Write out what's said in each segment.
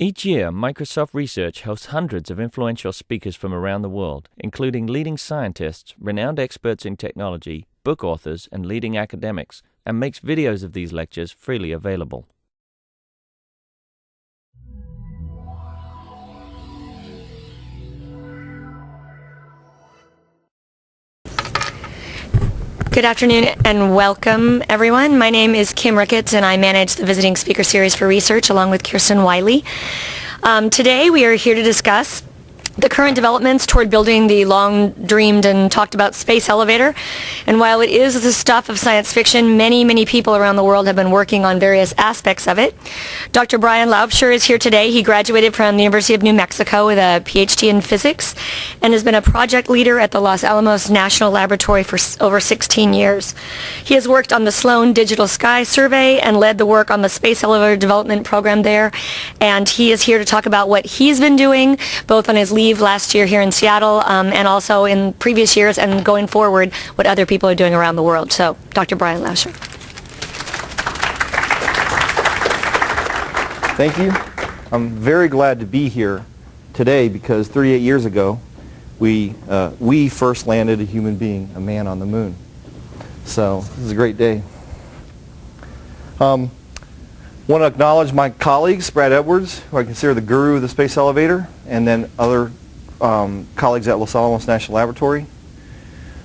Each year, Microsoft Research hosts hundreds of influential speakers from around the world, including leading scientists, renowned experts in technology, book authors, and leading academics, and makes videos of these lectures freely available. Good afternoon and welcome, everyone. My name is Kim Ricketts, and I manage the Visiting Speaker Series for Research along with Kirsten Wiley. Today we are here to discuss the current developments toward building the long-dreamed and talked-about space elevator. And while it is the stuff of science fiction, many people around the world have been working on various aspects of it. Dr. Brian Laubscher is here today. He graduated from the University of New Mexico with a PhD in physics and has been a project leader at the Los Alamos National Laboratory for over 16 years. He has worked on the Sloan Digital Sky Survey and led the work on the space elevator development program there. And he is here to talk about what he's been doing, both on his leave last year here in Seattle and also in previous years and going forward what other people are doing around the world. So, Dr. Brian Laubscher. Thank you. I'm very glad to be here today because 38 years ago we first landed a human being, a man, on the moon. So this is a great day. Want to acknowledge my colleagues, Brad Edwards, who I consider the guru of the space elevator, and then other colleagues at Los Alamos National Laboratory.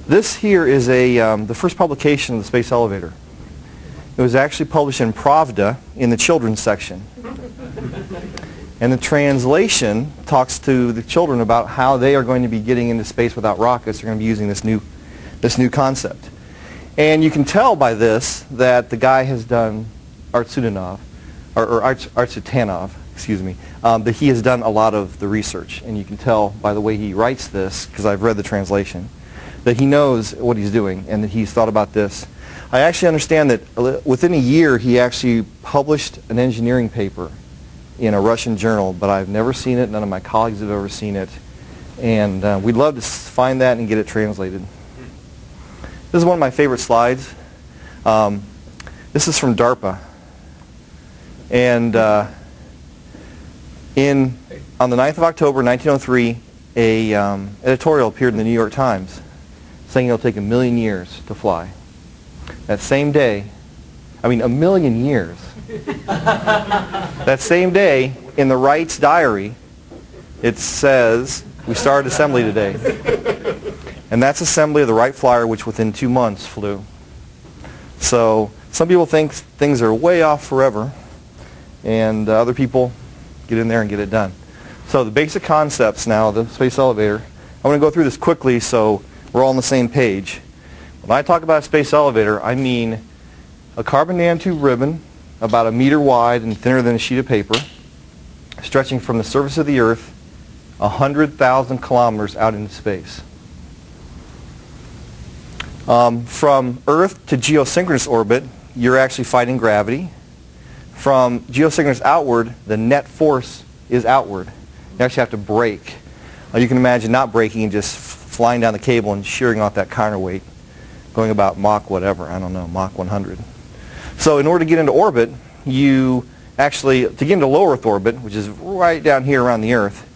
This here is the first publication of the space elevator. It was actually published in Pravda in the children's section. And the translation talks to the children about how they are going to be getting into space without rockets. They're going to be using this new concept. And you can tell by this that the guy has done Artsutanov, excuse me, that he has done a lot of the research. And you can tell by the way he writes this, because I've read the translation, that he knows what he's doing and that he's thought about this. I actually understand that within a year he actually published an engineering paper in a Russian journal, but I've never seen it. None of my colleagues have ever seen it. And we'd love to find that and get it translated. This is one of my favorite slides. This is from DARPA. And on the 9th of October, 1903, a editorial appeared in the New York Times saying it'll take 1 million years to fly. That same day, a million years. That same day, in the Wright's diary, it says, we started assembly today. And that's assembly of the Wright Flyer, which within 2 months flew. So some people think things are way off forever, and other people get in there and get it done. So the basic concepts now of the space elevator, I'm going to go through this quickly so we're all on the same page. When I talk about a space elevator, I mean a carbon nanotube ribbon about 1 meter wide and thinner than a sheet of paper, stretching from the surface of the Earth 100,000 kilometers out into space. From Earth to geosynchronous orbit, you're actually fighting gravity. From geosynchronous outward, the net force is outward. You actually have to brake. You can imagine not braking and just flying down the cable and shearing off that counterweight, going about Mach whatever, I don't know, Mach 100. So in order to get into orbit, to get into low Earth orbit, which is right down here around the Earth,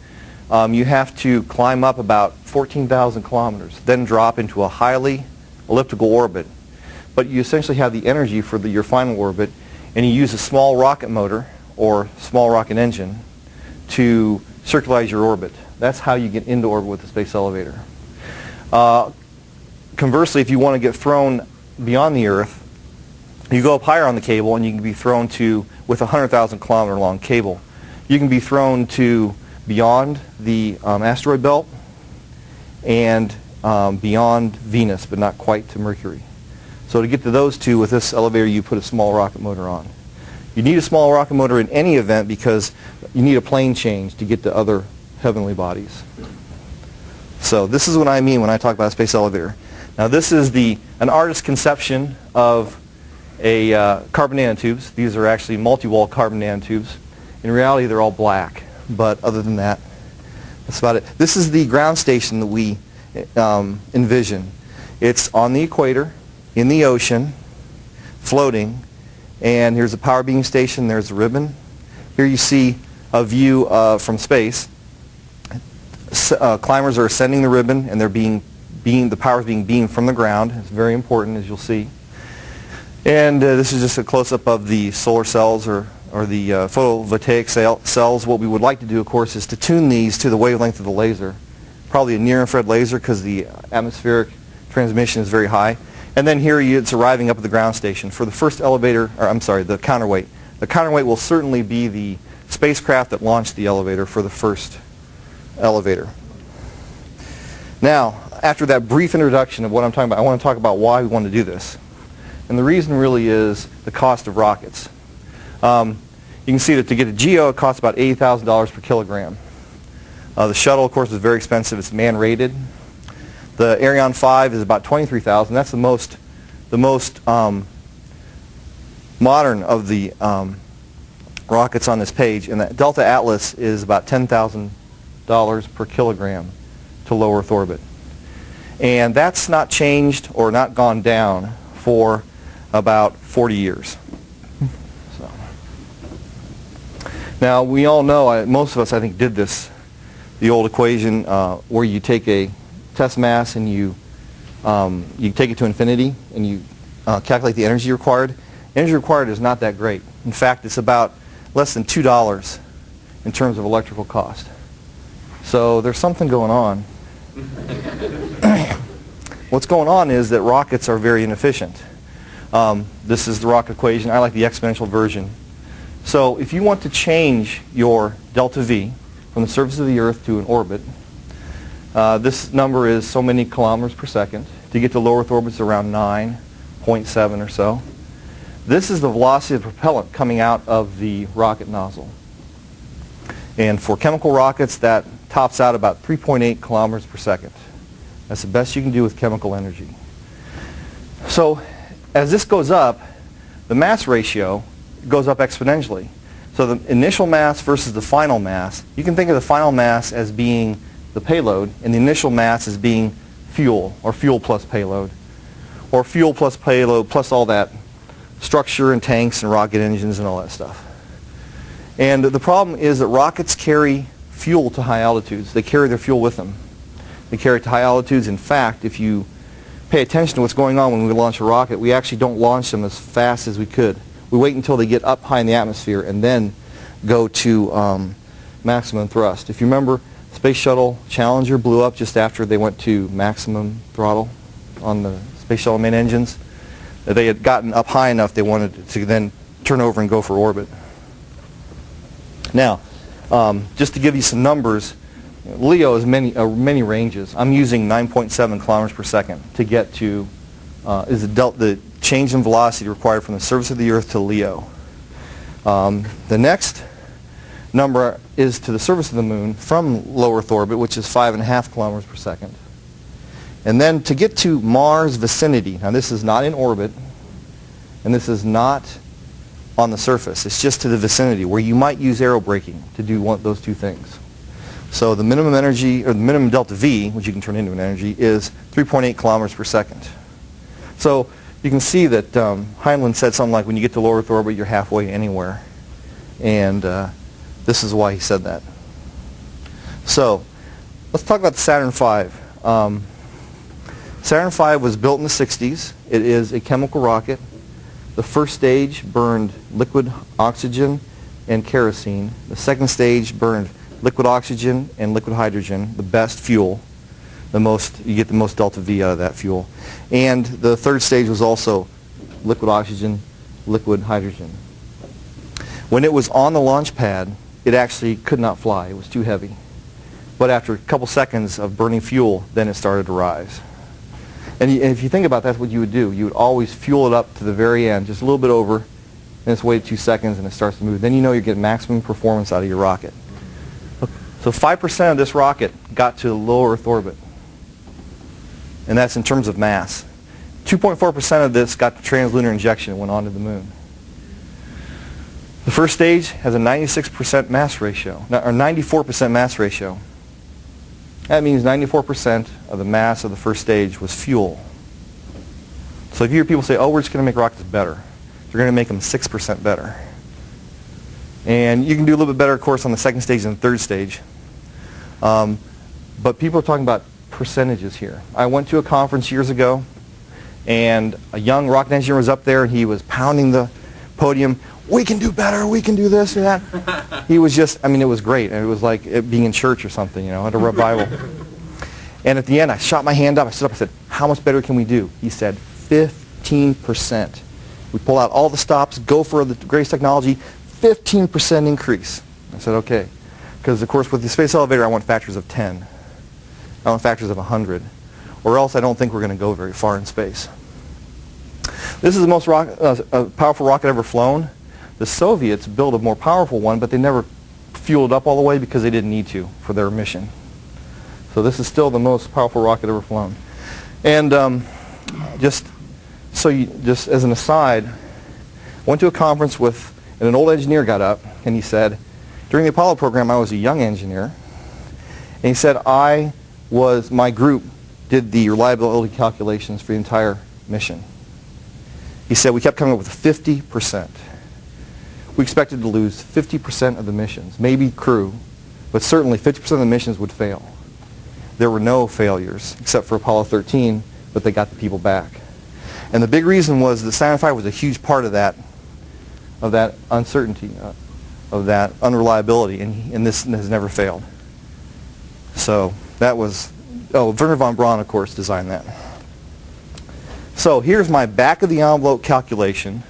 you have to climb up about 14,000 kilometers, then drop into a highly elliptical orbit. But you essentially have the energy for your final orbit, and you use a small rocket motor or small rocket engine to circularize your orbit. That's how you get into orbit with the space elevator. Conversely, if you want to get thrown beyond the Earth, you go up higher on the cable and you can be thrown to, with a 100,000 kilometer long cable, you can be thrown to beyond the asteroid belt and beyond Venus, but not quite to Mercury. So to get to those two with this elevator, you put a small rocket motor on. You need a small rocket motor in any event because you need a plane change to get to other heavenly bodies. So this is what I mean when I talk about a space elevator. Now this is an artist's conception of a carbon nanotubes. These are actually multi-wall carbon nanotubes. In reality, they're all black, but other than that, that's about it. This is the ground station that we envision. It's on the equator, in the ocean, floating, and here's a power beam station. There's the ribbon. Here you see a view from space. Climbers are ascending the ribbon, and the power is being beamed from the ground. It's very important, as you'll see. And this is just a close-up of the solar cells or the photovoltaic cells. What we would like to do, of course, is to tune these to the wavelength of the laser, probably a near-infrared laser because the atmospheric transmission is very high. And then here it's arriving up at the ground station. For the first elevator, or I'm sorry, the counterweight. The counterweight will certainly be the spacecraft that launched the elevator for the first elevator. Now, after that brief introduction of what I'm talking about, I want to talk about why we want to do this. And the reason really is the cost of rockets. You can see that to get a GEO, it costs about $80,000 per kilogram. The shuttle, of course, is very expensive. It's man-rated. The Ariane 5 is about $23,000. That's the most modern of the rockets on this page. And that Delta Atlas is about $10,000 per kilogram to low Earth orbit. And that's not changed or not gone down for about 40 years. So. Now, we all know, most of us, I think, did this, the old equation where you take a test mass and you take it to infinity and you calculate the energy required. Energy required is not that great. In fact, it's about less than $2 in terms of electrical cost. So there's something going on. What's going on is that rockets are very inefficient. This is the rocket equation. I like the exponential version. So if you want to change your delta V from the surface of the Earth to an orbit, this number is so many kilometers per second. To get to low Earth orbit, it's around 9.7 or so. This is the velocity of propellant coming out of the rocket nozzle. And for chemical rockets, that tops out about 3.8 kilometers per second. That's the best you can do with chemical energy. So as this goes up, the mass ratio goes up exponentially. So the initial mass versus the final mass, you can think of the final mass as being the payload, and the initial mass as being fuel, or fuel plus payload, or fuel plus payload plus all that structure and tanks and rocket engines and all that stuff. And the problem is that rockets carry fuel to high altitudes. They carry their fuel with them. They carry it to high altitudes. In fact, if you pay attention to what's going on when we launch a rocket, we actually don't launch them as fast as we could. We wait until they get up high in the atmosphere and then go to maximum thrust. If you remember, Space Shuttle Challenger blew up just after they went to maximum throttle on the Space Shuttle main engines. They had gotten up high enough they wanted to then turn over and go for orbit. Now, just to give you some numbers, LEO is many ranges. I'm using 9.7 kilometers per second to get to the change in velocity required from the surface of the Earth to LEO. The next number is to the surface of the Moon from low Earth orbit, which is 5.5 kilometers per second. And then to get to Mars vicinity, now this is not in orbit, and this is not on the surface. It's just to the vicinity, where you might use aerobraking to do those two things. So the minimum energy, or the minimum delta V, which you can turn into an energy, is 3.8 kilometers per second. So you can see that Heinlein said something like, when you get to low Earth orbit, you're halfway anywhere. And this is why he said that. So let's talk about the Saturn V. Saturn V was built in the 60s. It is a chemical rocket. The first stage burned liquid oxygen and kerosene. The second stage burned liquid oxygen and liquid hydrogen, the best fuel. You get the most delta V out of that fuel. And the third stage was also liquid oxygen, liquid hydrogen. When it was on the launch pad, it actually could not fly. It was too heavy. But after a couple seconds of burning fuel, then it started to rise. And if you think about that, that's what you would do. You would always fuel it up to the very end, just a little bit over, and it's waited 2 seconds and it starts to move. Then you know you're getting maximum performance out of your rocket. So 5% of this rocket got to low Earth orbit. And that's in terms of mass. 2.4% of this got to translunar injection and went on to the Moon. The first stage has a 96% mass ratio, or 94% mass ratio. That means 94% of the mass of the first stage was fuel. So if you hear people say, oh, we're just going to make rockets better, they're going to make them 6% better. And you can do a little bit better, of course, on the second stage than the third stage. But people are talking about percentages here. I went to a conference years ago, and a young rocket engineer was up there, and he was pounding the podium. We can do better. We can do this or that. He was just, I mean, it was great. It was like it being in church or something, you know, at a revival. And at the end, I shot my hand up. I stood up. I said, how much better can we do? He said, 15%. We pull out all the stops, go for the greatest technology, 15% increase. I said, okay. Because, of course, with the space elevator, I want factors of 10. I want factors of 100. Or else I don't think we're going to go very far in space. This is the most powerful rocket ever flown. The Soviets built a more powerful one, but they never fueled up all the way because they didn't need to for their mission. So this is still the most powerful rocket ever flown. And just as an aside, I went to a conference with, and an old engineer got up, and he said, during the Apollo program, I was a young engineer. And he said, my group did the reliability calculations for the entire mission. He said, we kept coming up with 50%. We expected to lose 50% of the missions, maybe crew, but certainly 50% of the missions would fail. There were no failures except for Apollo 13, but they got the people back. And the big reason was that Saturn V was a huge part of that uncertainty, of that unreliability, and this has never failed. So that was, Wernher von Braun, of course, designed that. So here's my back-of-the-envelope calculation.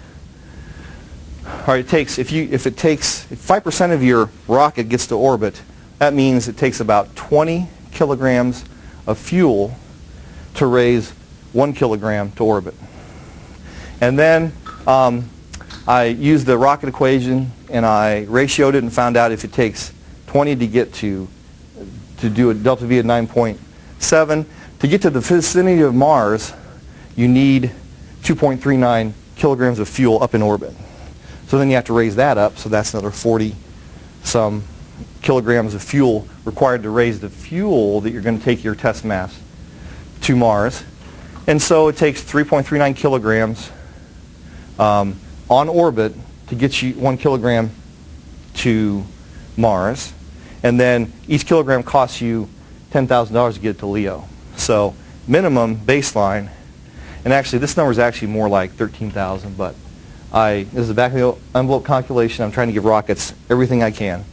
All right, if 5% of your rocket gets to orbit, that means it takes about 20 kilograms of fuel to raise 1 kilogram to orbit. And then I used the rocket equation and I ratioed it and found out if it takes 20 to get to do a delta V of 9.7, to get to the vicinity of Mars, you need 2.39 kilograms of fuel up in orbit. So then you have to raise that up, so that's another 40-some kilograms of fuel required to raise the fuel that you're going to take your test mass to Mars. And so it takes 3.39 kilograms on orbit to get you 1 kilogram to Mars. And then each kilogram costs you $10,000 to get it to LEO. So minimum baseline, and actually this number is actually more like 13,000, but this is a back of the envelope calculation. I'm trying to give rockets everything I can.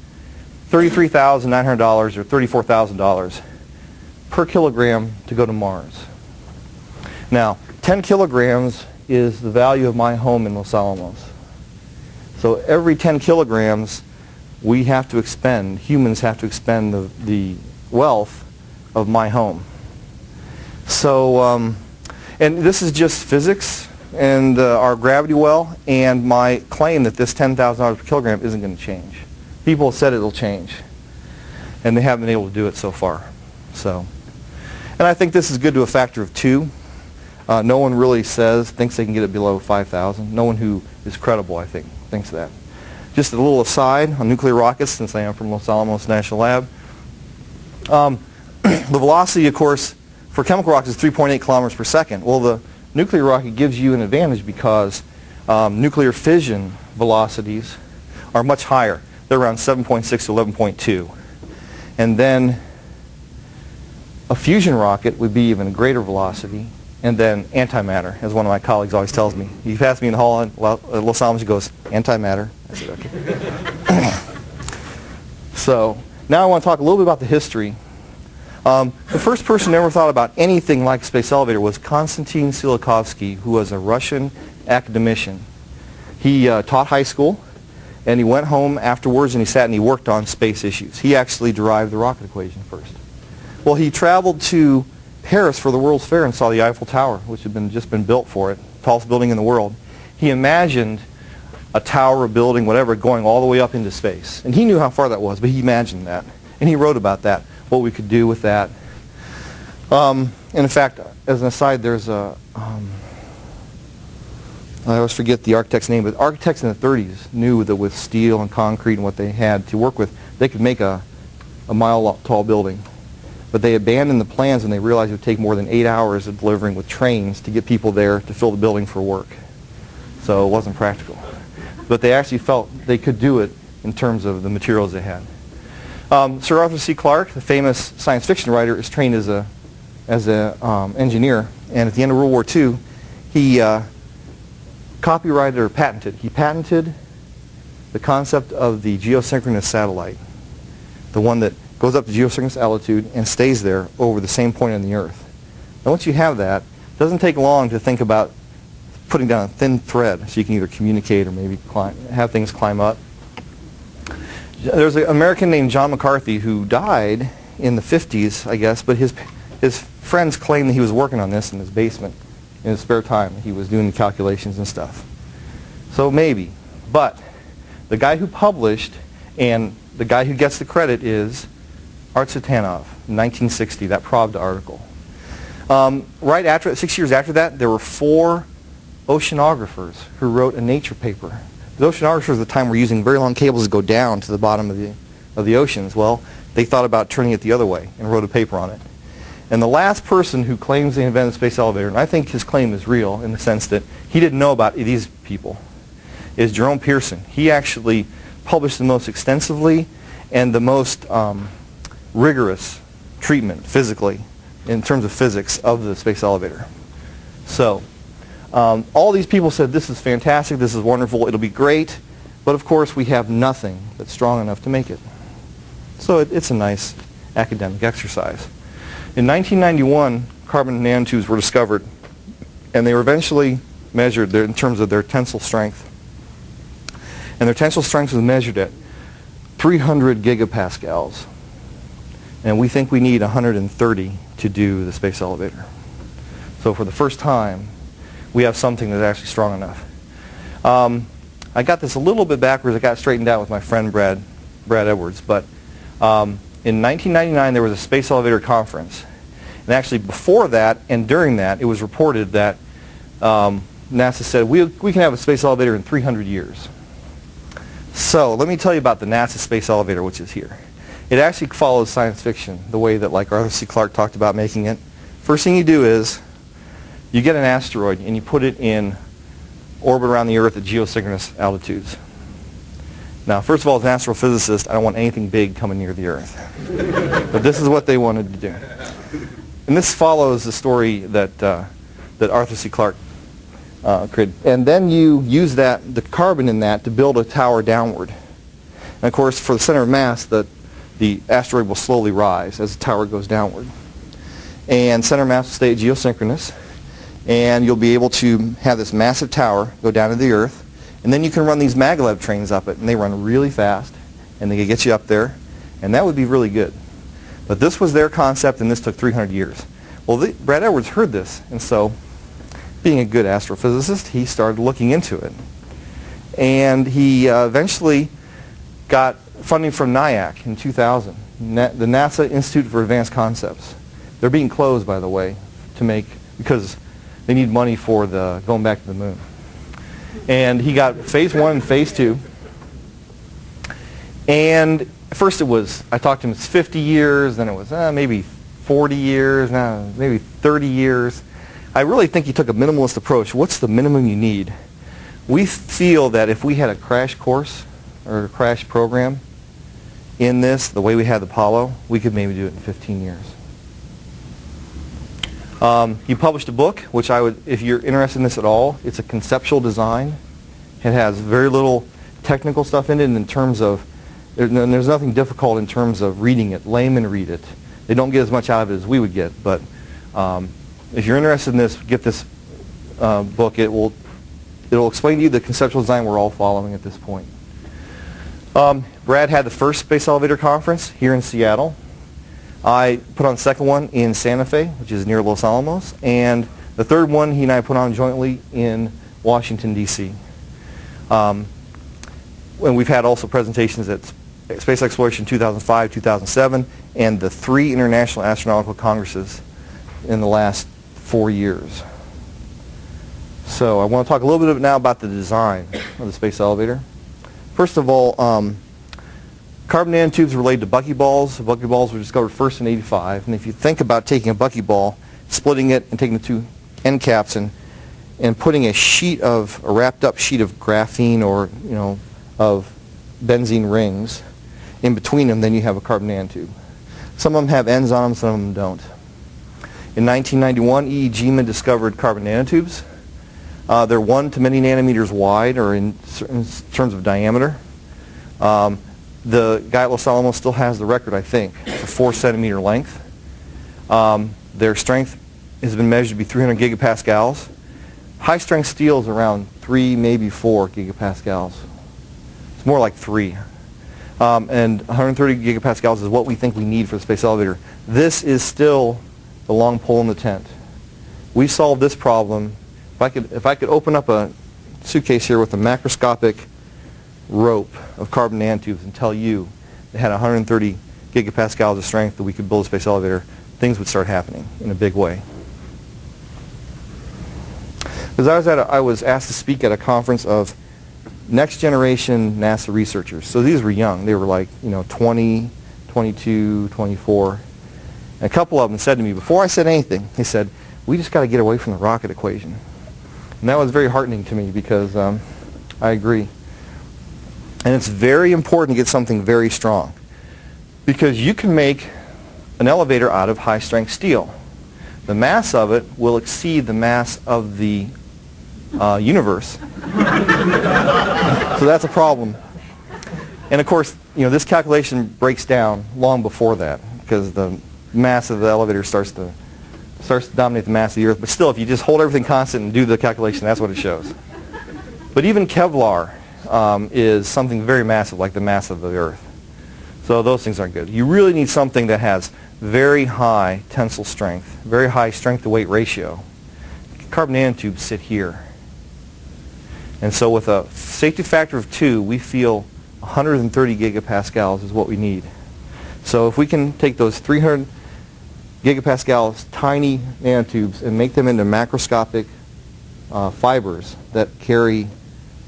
$33,900 or $34,000 per kilogram to go to Mars. Now, 10 kilograms is the value of my home in Los Alamos. So every 10 kilograms we have to expend, humans have to expend the wealth of my home. So, and this is just physics and our gravity well, and my claim that this $10,000 per kilogram isn't going to change. People have said it'll change, and they haven't been able to do it so far. So, and I think this is good to a factor of 2. No one really thinks they can get it below 5,000. No one who is credible, I think, thinks that. Just a little aside on nuclear rockets, since I am from Los Alamos National Lab. The velocity, of course, for chemical rockets is 3.8 kilometers per second. Well, the nuclear rocket gives you an advantage because nuclear fission velocities are much higher. They're around 7.6 to 11.2. And then a fusion rocket would be even a greater velocity. And then antimatter, as one of my colleagues always tells me. He passed me in the hall at Los Alamos, he goes, antimatter. I said, okay. So now I want to talk a little bit about the history. The first person who ever thought about anything like a space elevator was Konstantin Tsiolkovsky, who was a Russian academician. He taught high school, and he went home afterwards and he sat and he worked on space issues. He actually derived the rocket equation first. Well, he traveled to Paris for the World's Fair and saw the Eiffel Tower, which had just been built for it, tallest building in the world. He imagined a tower, a building, whatever, going all the way up into space. And he knew how far that was, but he imagined that. And he wrote about that, what we could do with that. And in fact, as an aside, there's a, I always forget the architect's name, but architects in the 30s knew that with steel and concrete and what they had to work with, they could make a mile-tall building. But they abandoned the plans when they realized it would take more than 8 hours of delivering with trains to get people there to fill the building for work. So it wasn't practical. But they actually felt they could do it in terms of the materials they had. Sir Arthur C. Clarke, the famous science fiction writer, is trained as a engineer, and at the end of World War II, he copyrighted or patented. He patented the concept of the geosynchronous satellite, the one that goes up to geosynchronous altitude and stays there over the same point on the Earth. Now once you have that, it doesn't take long to think about putting down a thin thread so you can either communicate or maybe have things climb up. There's an American named John McCarthy who died in the 50s, I guess, but his friends claim that he was working on this in his basement in his spare time. He was doing the calculations and stuff. So maybe. But the guy who published and the guy who gets the credit is Art Satanov, 1960, that Pravda article. Right after, 6 years after that, there were 4 oceanographers who wrote a Nature paper. The oceanographers at the time were using very long cables to go down to the bottom of the oceans. Well, they thought about turning it the other way and wrote a paper on it. And the last person who claims they invented the space elevator, and I think his claim is real in the sense that he didn't know about these people, is Jerome Pearson. He actually published the most extensively and the most rigorous treatment physically in terms of physics of the space elevator. So all these people said this is fantastic, this is wonderful, it'll be great, but of course we have nothing that's strong enough to make it. So it's a nice academic exercise. In 1991, carbon nanotubes were discovered, and they were eventually measured in terms of their tensile strength. And their tensile strength was measured at 300 gigapascals. And we think we need 130 to do the space elevator. So for the first time, we have something that's actually strong enough. I got this a little bit backwards. I got it straightened out with my friend Brad Edwards. But in 1999, there was a space elevator conference. And actually before that and during that, it was reported that NASA said, we can have a space elevator in 300 years. So let me tell you about the NASA space elevator, which is here. It actually follows science fiction, the way that like Arthur C. Clarke talked about making it. First thing you do is you get an asteroid and you put it in orbit around the Earth at geosynchronous altitudes. Now, first of all, as an astrophysicist, I don't want anything big coming near the Earth. But this is what they wanted to do. And this follows the story that Arthur C. Clarke created. And then you use the carbon in that to build a tower downward. And of course, for the center of mass, the asteroid will slowly rise as the tower goes downward. And center of mass will stay geosynchronous. And you'll be able to have this massive tower go down to the Earth. And then you can run these maglev trains up it, and they run really fast, and they can get you up there, and that would be really good. But this was their concept, and this took 300 years. Well, Brad Edwards heard this, and so, being a good astrophysicist, he started looking into it. And he eventually got funding from NIAC in 2000, the NASA Institute for Advanced Concepts. They're being closed, by the way, because they need money for going back to the moon. And he got phase 1 and phase 2. And at first I talked to him, it's 50 years, then it was maybe 40 years, now maybe 30 years. I really think he took a minimalist approach. What's the minimum you need? We feel that if we had a crash course or a crash program in this, the way we had the Apollo, we could maybe do it in 15 years. He published a book, which if you're interested in this at all, it's a conceptual design. It has very little technical stuff in it in terms of, there's nothing difficult in terms of reading it. Laymen read it. They don't get as much out of it as we would get, but if you're interested in this, get this book. It'll explain to you the conceptual design we're all following at this point. Brad had the first space elevator conference here in Seattle. I put on the second one in Santa Fe, which is near Los Alamos, and the third one he and I put on jointly in Washington, D.C. And we've had also presentations at Space Exploration 2005, 2007, and the 3 International Astronautical Congresses in the last 4 years. So I want to talk a little bit now about the design of the space elevator. First of all, carbon nanotubes related to buckyballs. The buckyballs were discovered first in '85, and if you think about taking a buckyball, splitting it, and taking the 2 end caps and putting a wrapped up sheet of graphene or of benzene rings. In between them, then you have a carbon nanotube. Some of them have ends on them, some of them don't. In 1991, E. Geman discovered carbon nanotubes. They're 1 to many nanometers wide, or in terms of diameter. The guy at Los Alamos still has the record, I think, for 4 centimeter length. Their strength has been measured to be 300 gigapascals. High strength steel is around 3, maybe 4 gigapascals. It's more like 3. And 130 gigapascals is what we think we need for the space elevator. This is still the long pole in the tent. We solved this problem. If I could open up a suitcase here with a macroscopic rope of carbon nanotubes and tell you they had 130 gigapascals of strength that we could build a space elevator, things would start happening in a big way. Because I was asked to speak at a conference of next generation NASA researchers. So these were young. They were like, 20, 22, 24. And a couple of them said to me, before I said anything, they said, we just got to get away from the rocket equation. And that was very heartening to me because I agree. And it's very important to get something very strong because you can make an elevator out of high-strength steel. The mass of it will exceed the mass of the universe. So that's a problem. And of course, this calculation breaks down long before that because the mass of the elevator starts to dominate the mass of the Earth. But still, if you just hold everything constant and do the calculation, that's what it shows. But even Kevlar is something very massive, like the mass of the Earth. So those things aren't good. You really need something that has very high tensile strength, very high strength-to-weight ratio. Carbon nanotubes sit here. And so with a safety factor of 2, we feel 130 gigapascals is what we need. So if we can take those 300 gigapascals tiny nanotubes and make them into macroscopic fibers that carry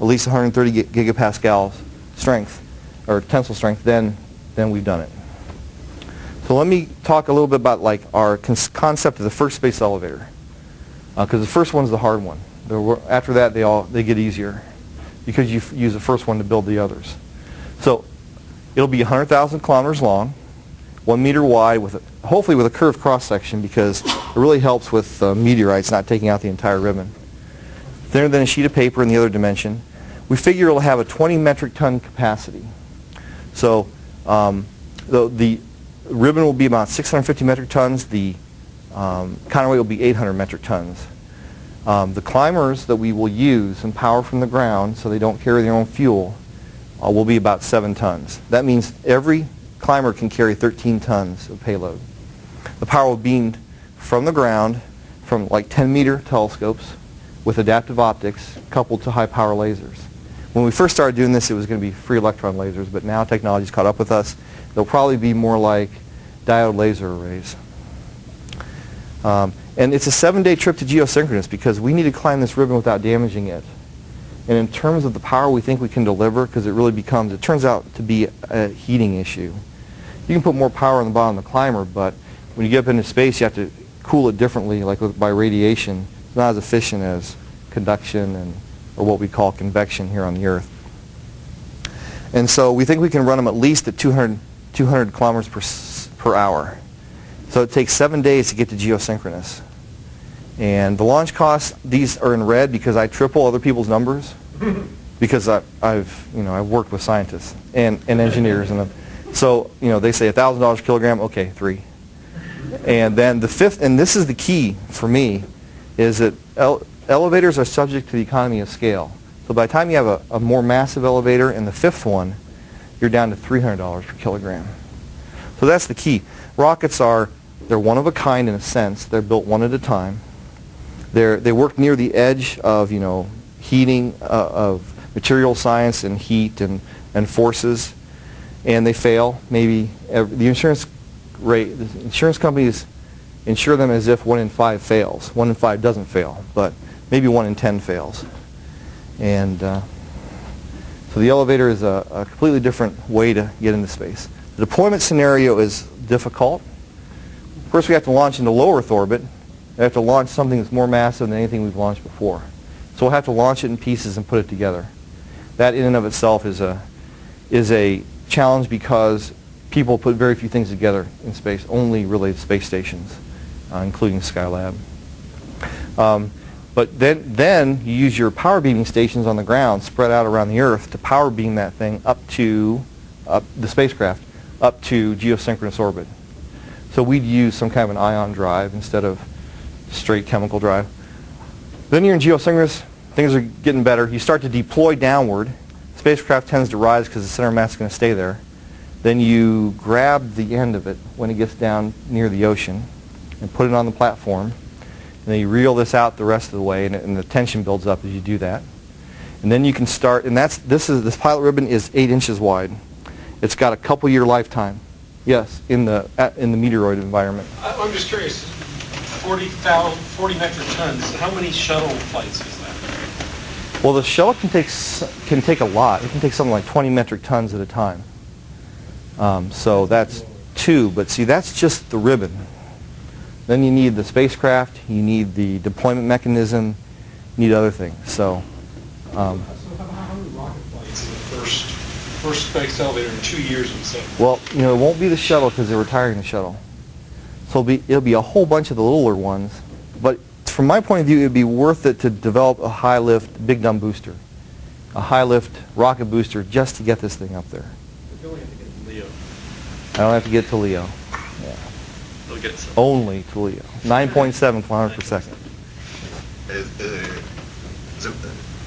at least 130 gigapascals strength, or tensile strength, then we've done it. So let me talk a little bit about our concept of the first space elevator, because the first one's the hard one. After that, they get easier because you use the first one to build the others. So it'll be 100,000 kilometers long, 1 meter wide, hopefully with a curved cross-section because it really helps with meteorites not taking out the entire ribbon. Thinner than a sheet of paper in the other dimension. We figure it'll have a 20 metric ton capacity. So the ribbon will be about 650 metric tons. The counterweight will be 800 metric tons. The climbers that we will use and power from the ground so they don't carry their own fuel will be about 7 tons. That means every climber can carry 13 tons of payload. The power will be beamed from the ground from 10-meter telescopes with adaptive optics coupled to high-power lasers. When we first started doing this, it was going to be free electron lasers, but now technology's caught up with us. They'll probably be more like diode laser arrays. And it's a 7-day trip to geosynchronous because we need to climb this ribbon without damaging it. And in terms of the power we think we can deliver, because it turns out to be a heating issue. You can put more power on the bottom of the climber, but when you get up into space, you have to cool it differently, by radiation. It's not as efficient as conduction or what we call convection here on the Earth. And so we think we can run them at least at 200 kilometers per hour. So it takes 7 days to get to geosynchronous. And the launch costs, these are in red because I triple other people's numbers because I've worked with scientists and engineers. So they say $1,000 a kilogram, okay, 3. And then the fifth, and this is the key for me, is that elevators are subject to the economy of scale. So by the time you have a more massive elevator and the fifth one, you're down to $300 per kilogram. So that's the key. Rockets they're one of a kind in a sense. They're built one at a time. They work near the edge of heating, of material science and heat and forces, and they fail. Maybe the insurance companies insure them as if 1 in 5 fails. 1 in 5 doesn't fail, but maybe 1 in 10 fails. And so the elevator is a completely different way to get into space. The deployment scenario is difficult. First, we have to launch into low Earth orbit. We have to launch something that's more massive than anything we've launched before. So we'll have to launch it in pieces and put it together. That in and of itself is is a challenge because people put very few things together in space, only really space stations, including Skylab. But then you use your power beaming stations on the ground spread out around the Earth to power beam that thing up to the spacecraft, up to geosynchronous orbit. So we'd use some kind of an ion drive instead of straight chemical drive. Then you're in geosynchronous, things are getting better. You start to deploy downward. Spacecraft tends to rise because the center of mass is going to stay there. Then you grab the end of it when it gets down near the ocean and put it on the platform. And then you reel this out the rest of the way, and the tension builds up as you do that. And then you can start, and this pilot ribbon is 8 inches wide. It's got a couple-year lifetime. Yes, in the meteoroid environment. I'm just curious. 40 metric tons. How many shuttle flights is that? Well, the shuttle can take a lot. It can take something like 20 metric tons at a time. So that's 2, but see, that's just the ribbon. Then you need the spacecraft, you need the deployment mechanism, you need other things. So how many rocket flights in the first space elevator in 2 years and so? Well, you know, it won't be the shuttle because they're retiring the shuttle. So it'll be a whole bunch of the littler ones. But from my point of view, it would be worth it to develop a high-lift, big dumb booster, a high-lift rocket booster just to get this thing up there. You only have to get to Leo. I don't have to get to Leo. Yeah. They'll get it. Only to Leo. 9.7 kilometers per second.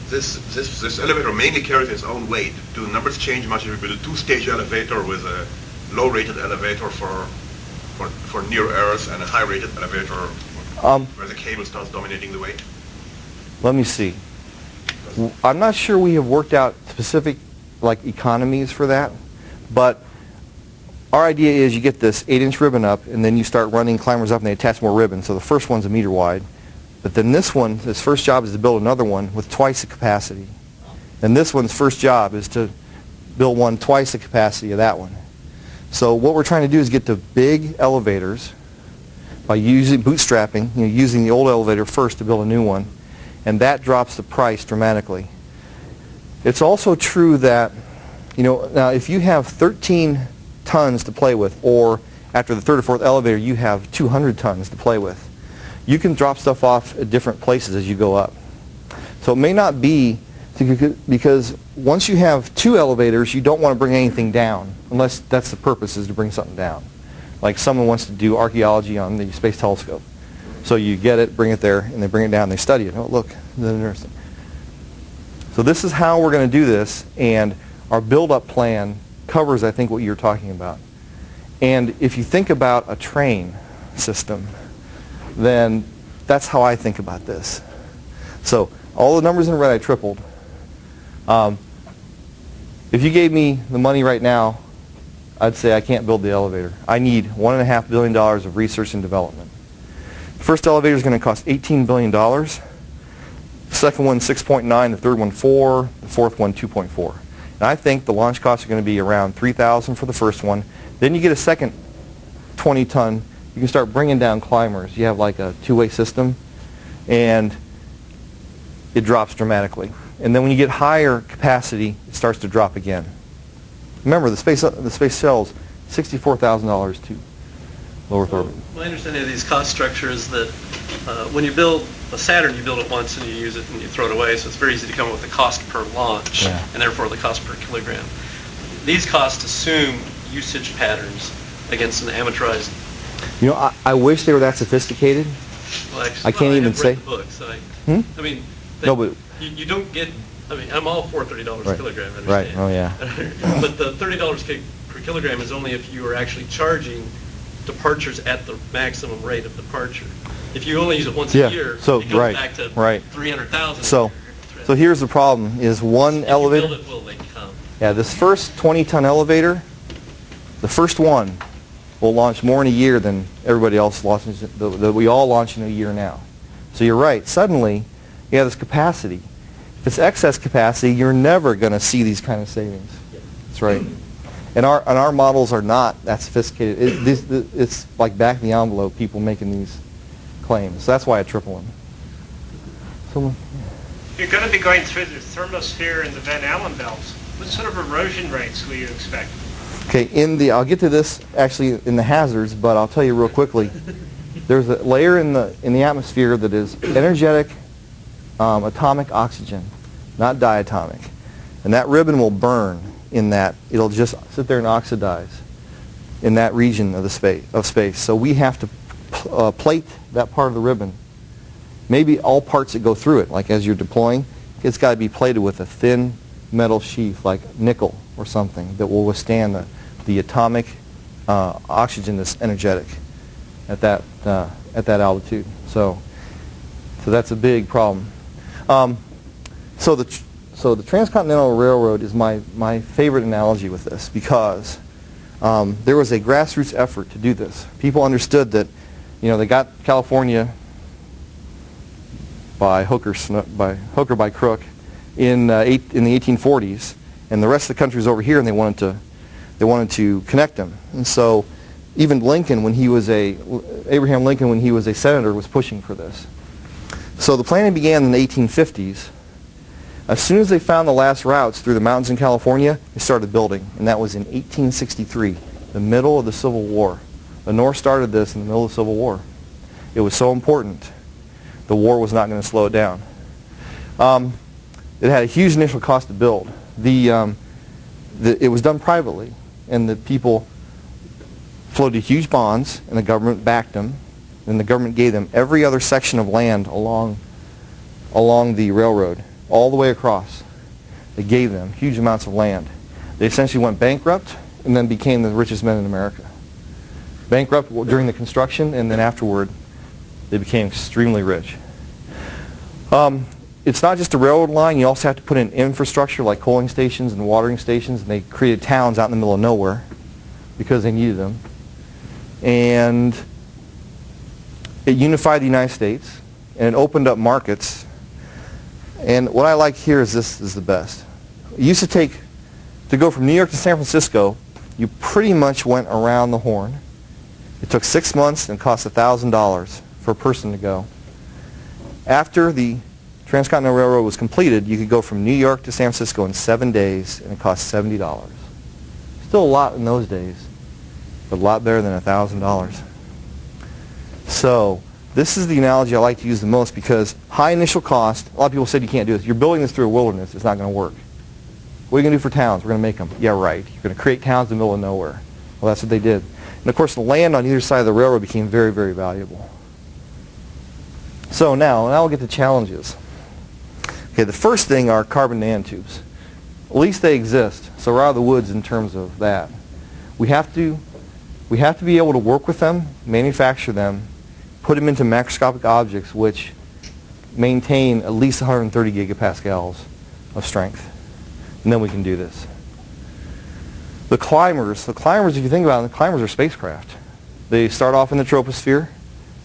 This elevator mainly carries its own weight. Do the numbers change much if you build a 2-stage elevator with a low-rated elevator for near Earth and a high-rated elevator where the cable starts dominating the weight? Let me see. I'm not sure we have worked out specific economies for that, but our idea is you get this 8-inch ribbon up, and then you start running climbers up, and they attach more ribbon. So the first one's 1 meter wide, but then this first job is to build another one with twice the capacity. And this one's first job is to build one twice the capacity of that one. So what we're trying to do is get to big elevators by using bootstrapping, using the old elevator first to build a new one, and that drops the price dramatically. It's also true that, now if you have 13 tons to play with, or after the third or fourth elevator you have 200 tons to play with, you can drop stuff off at different places as you go up. So it may not be, because once you have 2 elevators, you don't want to bring anything down, unless that's the purpose, is to bring something down. Like someone wants to do archaeology on the Space Telescope. So you get it, bring it there, and they bring it down, and they study it. Oh, look, isn't that interesting? So this is how we're going to do this, and our build-up plan covers, I think, what you're talking about. And if you think about a train system, then that's how I think about this. So all the numbers in red I tripled. If you gave me the money right now, I'd say I can't build the elevator. I need $1.5 billion of research and development. The first elevator is going to cost $18 billion. The second one, 6.9. The third one, 4. The fourth one, 2.4. And I think the launch costs are going to be around $3,000 for the first one. Then you get a second 20-ton. You can start bringing down climbers. You have like a 2-way system, and it drops dramatically. And then when you get higher capacity, it starts to drop again. Remember, the space shell's $64,000 to low Earth orbit. My understanding of these cost structures is that when you build a Saturn, you build it once and you use it and you throw it away, so it's very easy to come up with the cost per launch, and therefore the cost per kilogram. These costs assume usage patterns against an amortized. I wish they were that sophisticated. Well, actually, I can't even say. The book, so I mean, no, but you don't get. I mean, I'm all for $30 a kilogram. I understand. Right. Oh yeah. But the $30 per kilogram is only if you are actually charging departures at the maximum rate of departure. If you only use it once a year, it goes back to 300,000. So here's the problem: is one elevator. If you build it, will they come? Yeah, this first 20-ton elevator, the first one will launch more in a year than everybody else launches. That we all launch in a year now. So you're right. Suddenly, you have this capacity. If it's excess capacity, you're never going to see these kind of savings. That's right. And our models are not that sophisticated. It's like back in the envelope, people making these claims. So that's why I triple them. You're going to be going through the thermosphere and the Van Allen belts. What sort of erosion rates will you expect? Okay, I'll get to this actually in the hazards, but I'll tell you real quickly. There's a layer in the atmosphere that is energetic atomic oxygen, not diatomic. And that ribbon will burn in that. It'll just sit there and oxidize in that region of space. So we have to plate that part of the ribbon. Maybe all parts that go through it, like as you're deploying, it's got to be plated with a thin metal sheath like nickel or something that will withstand the atomic oxygen that's energetic at that altitude. So that's a big problem. So the Transcontinental Railroad is my favorite analogy with this because there was a grassroots effort to do this. People understood that, they got California by hook or by crook in the 1840s, and the rest of the country was over here, and they wanted to connect them. And so even Abraham Lincoln, when he was a senator, was pushing for this. So the planning began in the 1850s. As soon as they found the last routes through the mountains in California, they started building, and that was in 1863, the middle of the Civil War. The North started this in the middle of the Civil War. It was so important. The war was not going to slow it down. It had a huge initial cost to build. It was done privately, and the people floated huge bonds, and the government backed them, and the government gave them every other section of land along the railroad, all the way across. They gave them huge amounts of land. They essentially went bankrupt and then became the richest men in America. Bankrupt during the construction, and then afterward they became extremely rich. It's not just a railroad line. You also have to put in infrastructure like coaling stations and watering stations, and they created towns out in the middle of nowhere because they needed them. And it unified the United States, and it opened up markets. And what I like here is this is the best. It used to go from New York to San Francisco, you pretty much went around the horn. It took 6 months and cost $1,000 for a person to go. After the Transcontinental Railroad was completed, you could go from New York to San Francisco in 7 days, and it cost $70. Still a lot in those days, but a lot better than $1,000. So this is the analogy I like to use the most because high initial cost. A lot of people said you can't do this. You're building this through a wilderness. It's not going to work. What are you going to do for towns? We're going to make them. Yeah, right. You're going to create towns in the middle of nowhere. Well, that's what they did. And of course, the land on either side of the railroad became very, very valuable. So now we'll get to challenges. Okay, the first thing are carbon nanotubes. At least they exist, so we're out of the woods in terms of that. We have to be able to work with them, manufacture them, put them into macroscopic objects which maintain at least 130 gigapascals of strength. And then we can do this. The climbers, if you think about it, the climbers are spacecraft. They start off in the troposphere.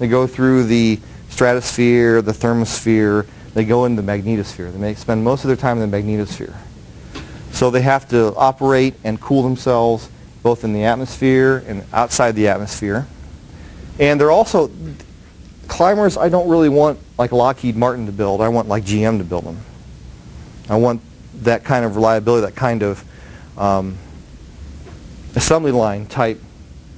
They go through the stratosphere, the thermosphere. They go into the magnetosphere. They may spend most of their time in the magnetosphere. So they have to operate and cool themselves both in the atmosphere and outside the atmosphere. And they're also, climbers I don't really want like Lockheed Martin to build. I want like GM to build them. I want that kind of reliability, that kind of assembly line type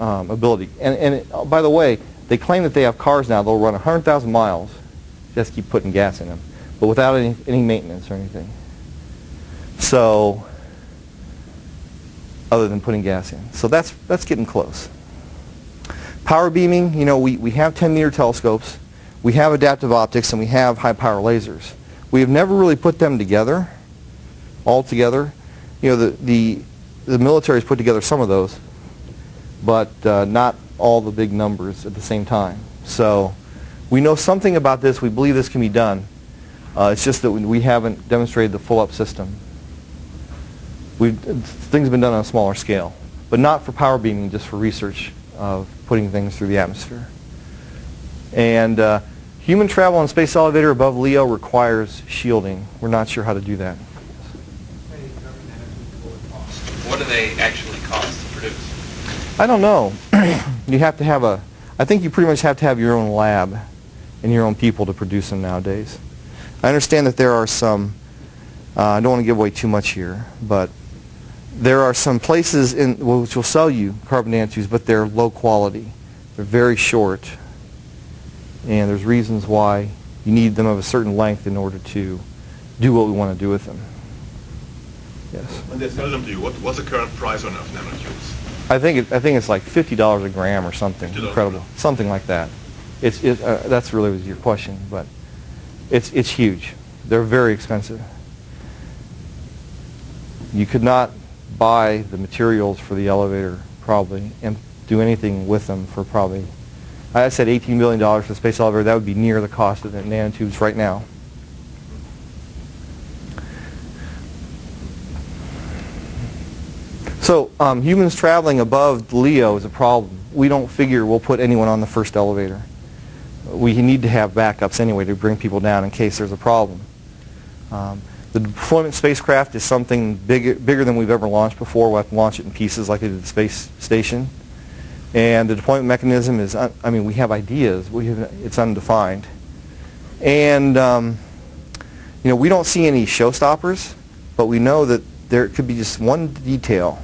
ability. And by the way, they claim that they have cars now. They'll run 100,000 miles, just keep putting gas in them, but without any maintenance or anything. So, other than putting gas in. So that's getting close. Power beaming, we have 10-meter telescopes, we have adaptive optics, and we have high-power lasers. We have never really put them together, all together. The military's put together some of those, but not all the big numbers at the same time. So we know something about this. We believe this can be done. It's just that we haven't demonstrated the full-up system. Things have been done on a smaller scale, but not for power beaming, just for research of putting things through the atmosphere. And human travel on a space elevator above LEO requires shielding. We're not sure how to do that. What do they actually cost to produce? I don't know. You have to have I think you pretty much have to have your own lab and your own people to produce them nowadays. I understand that there are some, I don't want to give away too much here, but there are some places which will sell you carbon nanotubes, but they're low quality. They're very short, and there's reasons why you need them of a certain length in order to do what we want to do with them. Yes. When they sell them to you, what's the current price of nanotubes? I think it's like $50 a gram or something. $50 Incredible, something like that. That's really was your question, but it's huge. They're very expensive. You could not buy the materials for the elevator probably and do anything with them for probably, I said $18 billion for the space elevator. That would be near the cost of the nanotubes right now. So humans traveling above Leo is a problem. We don't figure we'll put anyone on the first elevator. We need to have backups anyway to bring people down in case there's a problem. The deployment spacecraft is something bigger than we've ever launched before. We'll have to launch it in pieces like they did the space station. And the deployment mechanism is, we have ideas. It's undefined. And, we don't see any showstoppers, but we know that there could be just one detail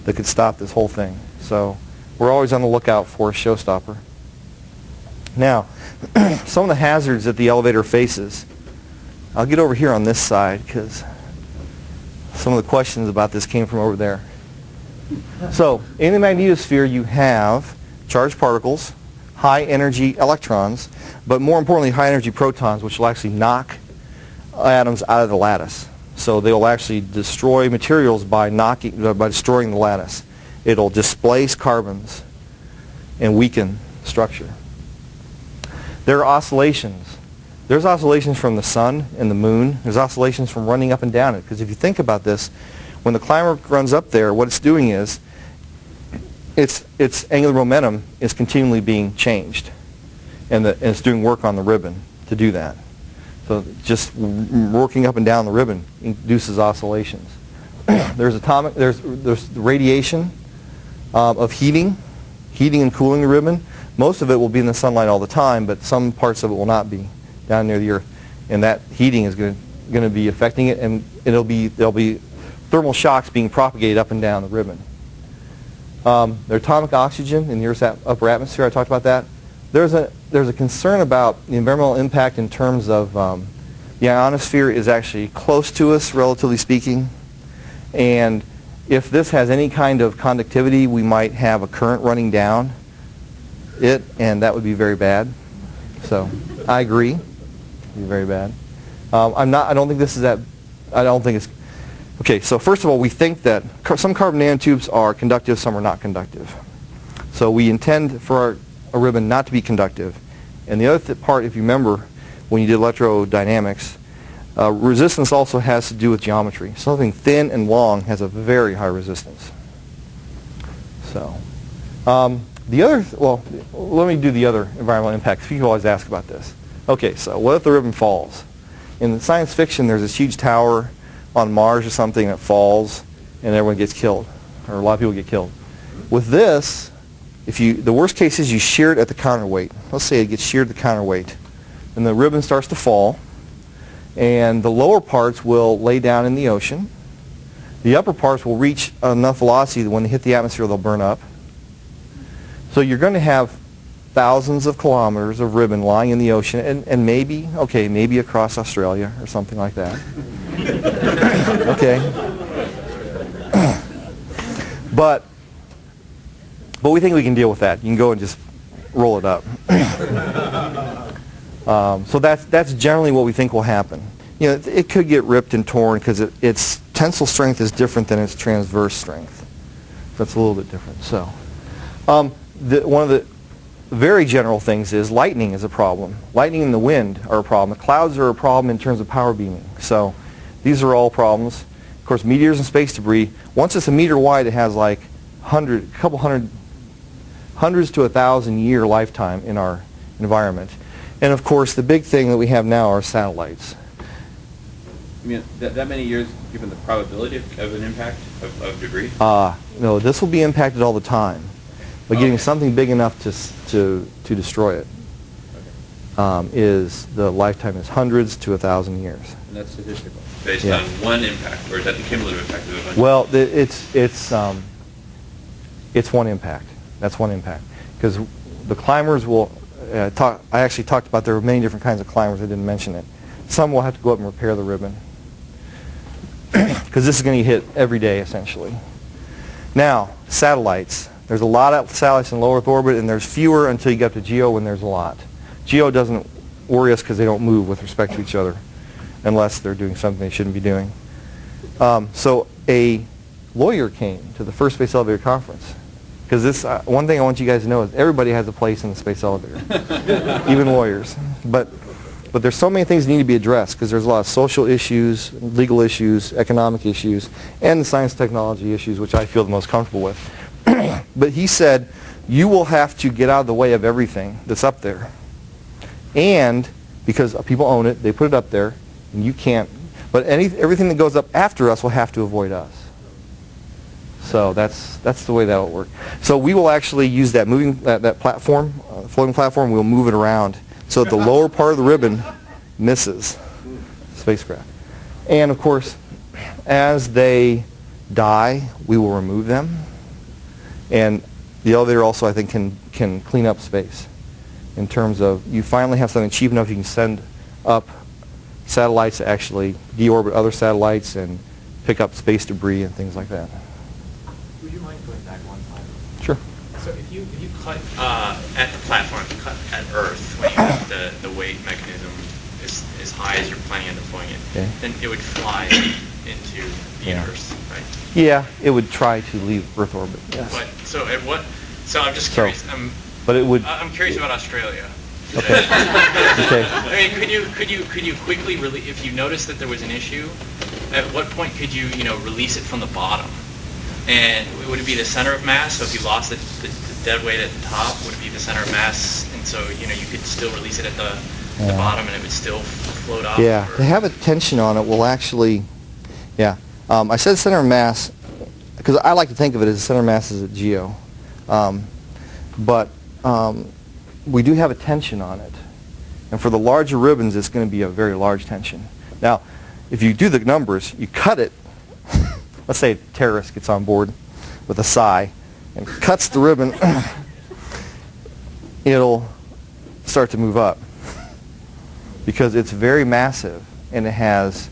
that could stop this whole thing. So we're always on the lookout for a showstopper. Now, some of the hazards that the elevator faces. I'll get over here on this side because some of the questions about this came from over there. So in the magnetosphere you have charged particles, high energy electrons, but more importantly high energy protons, which will actually knock atoms out of the lattice. So they will actually destroy materials by destroying the lattice. It'll displace carbons and weaken structure. There are oscillations. There's oscillations from the sun and the moon. There's oscillations from running up and down it. Because if you think about this, when the climber runs up there, what it's doing is its angular momentum is continually being changed. And it's doing work on the ribbon to do that. So just working up and down the ribbon induces oscillations. There's radiation of heating and cooling the ribbon. Most of it will be in the sunlight all the time, but some parts of it will not be down near the Earth. And that heating is going to be affecting it, and there'll be thermal shocks being propagated up and down the ribbon. The atomic oxygen in the Earth's upper atmosphere, I talked about that. There's a concern about the environmental impact in terms of the ionosphere is actually close to us, relatively speaking. And if this has any kind of conductivity, we might have a current running down it, and that would be very bad. So I agree. It would be very bad. I don't think this is that. I don't think it's. Okay, so first of all, we think that some carbon nanotubes are conductive, some are not conductive. So we intend for a ribbon not to be conductive. And the other part, if you remember, when you did electrodynamics, resistance also has to do with geometry. Something thin and long has a very high resistance. So, let me do the other environmental impacts. People always ask about this. Okay, so what if the ribbon falls? In science fiction, there's this huge tower on Mars or something that falls, and everyone gets killed, or a lot of people get killed. With this, the worst case is you shear it at the counterweight. Let's say it gets sheared at the counterweight, and the ribbon starts to fall, and the lower parts will lay down in the ocean. The upper parts will reach enough velocity that when they hit the atmosphere, they'll burn up. So you're going to have thousands of kilometers of ribbon lying in the ocean, and maybe across Australia or something like that. Okay. But we think we can deal with that. You can go and just roll it up. So that's generally what we think will happen. It could get ripped and torn because its tensile strength is different than its transverse strength. That's a little bit different. So one of the very general things is lightning is a problem. Lightning and the wind are a problem. The clouds are a problem in terms of power beaming. So these are all problems. Of course, meteors and space debris, once it's a meter wide, it has like hundreds to 1,000 year lifetime in our environment. And of course, the big thing that we have now are satellites. I mean, that many years, given the probability of an impact of debris? No, this will be impacted all the time. But getting something big enough to destroy it. Okay. is the lifetime is hundreds to 1,000 years. And that's statistical, based Yeah. on one impact, or is that the cumulative impact of a bunch? Well, it's one impact. That's one impact. Because the climbers will I actually talked about there are many different kinds of climbers. I didn't mention it. Some will have to go up and repair the ribbon because this is going to get hit every day essentially. Now, satellites. There's a lot of satellites in low Earth orbit, and there's fewer until you get to GEO when there's a lot. GEO doesn't worry us because they don't move with respect to each other unless they're doing something they shouldn't be doing. So a lawyer came to the first space elevator conference because this one thing I want you guys to know is everybody has a place in the space elevator, even lawyers. But there's so many things that need to be addressed because there's a lot of social issues, legal issues, economic issues, and the science technology issues, which I feel the most comfortable with. But he said, you will have to get out of the way of everything that's up there. And because people own it, they put it up there, and you can't. But everything that goes up after us will have to avoid us. So that's the way that will work. So we will actually use that that platform, floating platform. We'll move it around so that the lower part of the ribbon misses spacecraft. And of course, as they die, we will remove them. And the elevator also, I think, can clean up space in terms of you finally have something cheap enough you can send up satellites to actually deorbit other satellites and pick up space debris and things like that. Would you mind going back one time? Sure. So if you cut at the platform, if you cut at Earth, when you have the weight mechanism as high as you're planning on deploying it, Okay. then it would fly into the universe, right? Yeah, it would try to leave Earth orbit. Yes. But so at what? So I'm just curious. But it would. I'm curious about Australia. Okay. Okay. I mean, could you quickly if you noticed that there was an issue, at what point could you release it from the bottom? And would it be the center of mass? So if you lost the dead weight at the top, would it be the center of mass? And so you could still release it at the bottom, and it would still float off. Yeah, or? to have a tension on it will actually. Yeah, I said center of mass because I like to think of it as the center of mass is at GEO, but we do have a tension on it, and for the larger ribbons, it's going to be a very large tension. Now, if you do the numbers, you cut it. Let's say a terrorist gets on board with a psi and cuts the ribbon, it'll start to move up because it's very massive and it has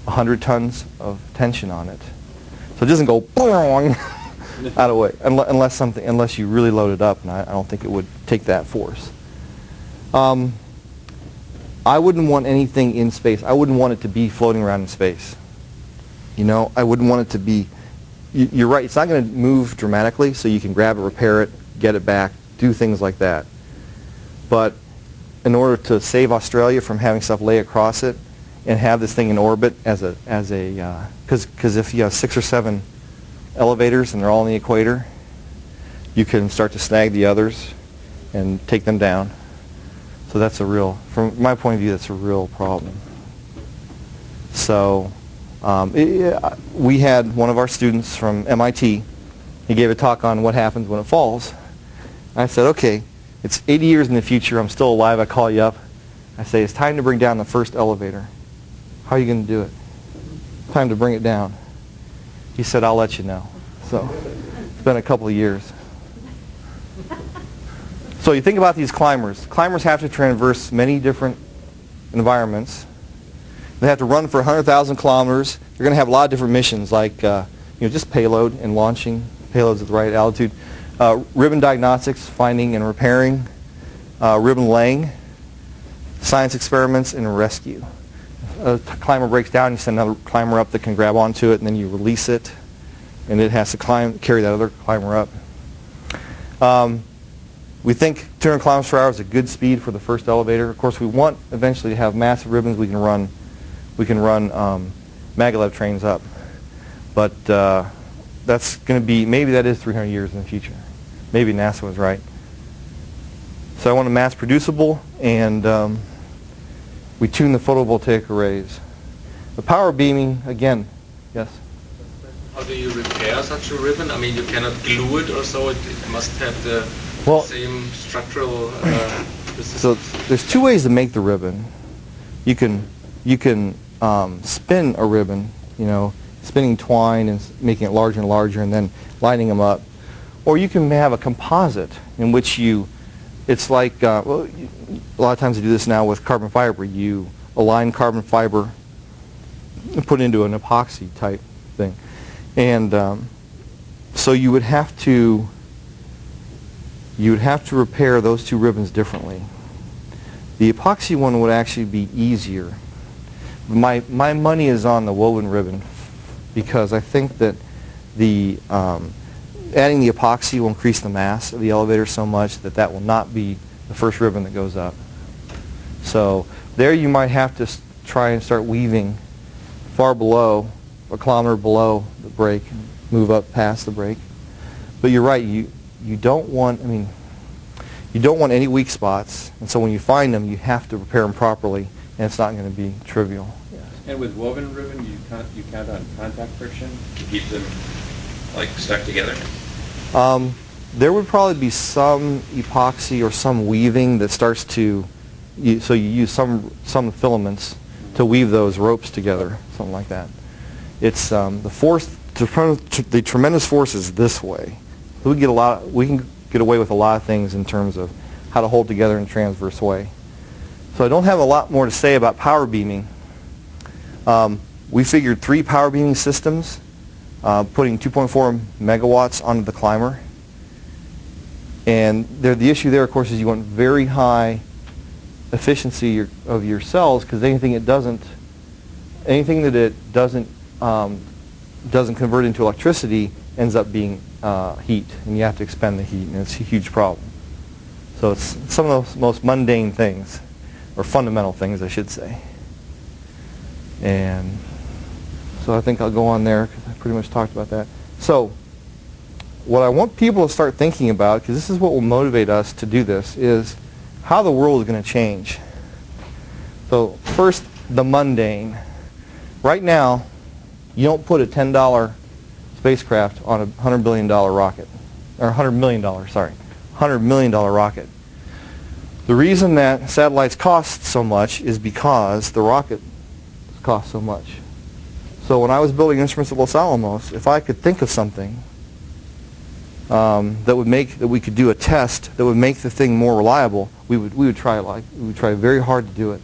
100 tons of tension on it. So it doesn't go out of the way unless you really load it up, and I don't think it would take that force. I wouldn't want anything in space. I wouldn't want it to be floating around in space. I wouldn't want it to be. You're right. It's not going to move dramatically, so you can grab it, repair it, get it back, do things like that. But in order to save Australia from having stuff lay across it and have this thing in orbit because if you have 6 or 7 elevators and they're all on the equator, you can start to snag the others and take them down. So that's from my point of view, that's a real problem. So we had one of our students from MIT. He gave a talk on what happens when it falls. I said, okay, it's 80 years in the future. I'm still alive. I call you up. I say, it's time to bring down the first elevator. How are you going to do it? Time to bring it down. He said, I'll let you know. So it's been a couple of years. So you think about these climbers. Climbers have to traverse many different environments. They have to run for 100,000 kilometers. They're going to have a lot of different missions, like just payload and launching payloads at the right altitude, ribbon diagnostics, finding and repairing, ribbon laying, science experiments, and rescue. A climber breaks down, you send another climber up that can grab onto it, and then you release it, and it has to carry that other climber up. We think 200 kilometers per hour is a good speed for the first elevator. Of course, we want eventually to have massive ribbons we can run maglev trains up. But that's going to be, maybe that is 300 years in the future. Maybe NASA was right. So I want a mass producible, and we tune the photovoltaic arrays. The power beaming, again, yes? How do you repair such a ribbon? I mean, you cannot glue it or so. It must have the same structural So there's two ways to make the ribbon. You can spin a ribbon, spinning twine and making it larger and larger and then lining them up. Or you can have a composite in which it's like, a lot of times they do this now with carbon fiber. You align carbon fiber and put it into an epoxy type thing. And so you would have to repair those two ribbons differently. The epoxy one would actually be easier. My money is on the woven ribbon because I think that adding the epoxy will increase the mass of the elevator so much that will not be the first ribbon that goes up. So there you might have to try and start weaving far below, a kilometer below the break, and move up past the break. But you're right, you don't want any weak spots, and so when you find them, you have to repair them properly, and it's not going to be trivial. Yes. And with woven ribbon, you count on contact friction to keep them stuck together? There would probably be some epoxy or some weaving that starts to, so you use some filaments to weave those ropes together, something like that. It's the tremendous force is this way. We can get away with a lot of things in terms of how to hold together in a transverse way. So I don't have a lot more to say about power beaming. We figured 3 power beaming systems, putting 2.4 megawatts onto the climber. And the issue there, of course, is you want very high efficiency of your cells, because anything that it doesn't convert into electricity ends up being heat, and you have to expend the heat, and it's a huge problem. So it's some of the most mundane things, or fundamental things, I should say. And so I think I'll go on there, because I pretty much talked about that. So what I want people to start thinking about, because this is what will motivate us to do this, is how the world is going to change. So first, the mundane. Right now, you don't put a $10 spacecraft on a $100 billion rocket, or $100 million rocket. The reason that satellites cost so much is because the rocket costs so much. So when I was building instruments at Los Alamos, if I could think of something that we could do a test that would make the thing more reliable, we would try very hard to do it.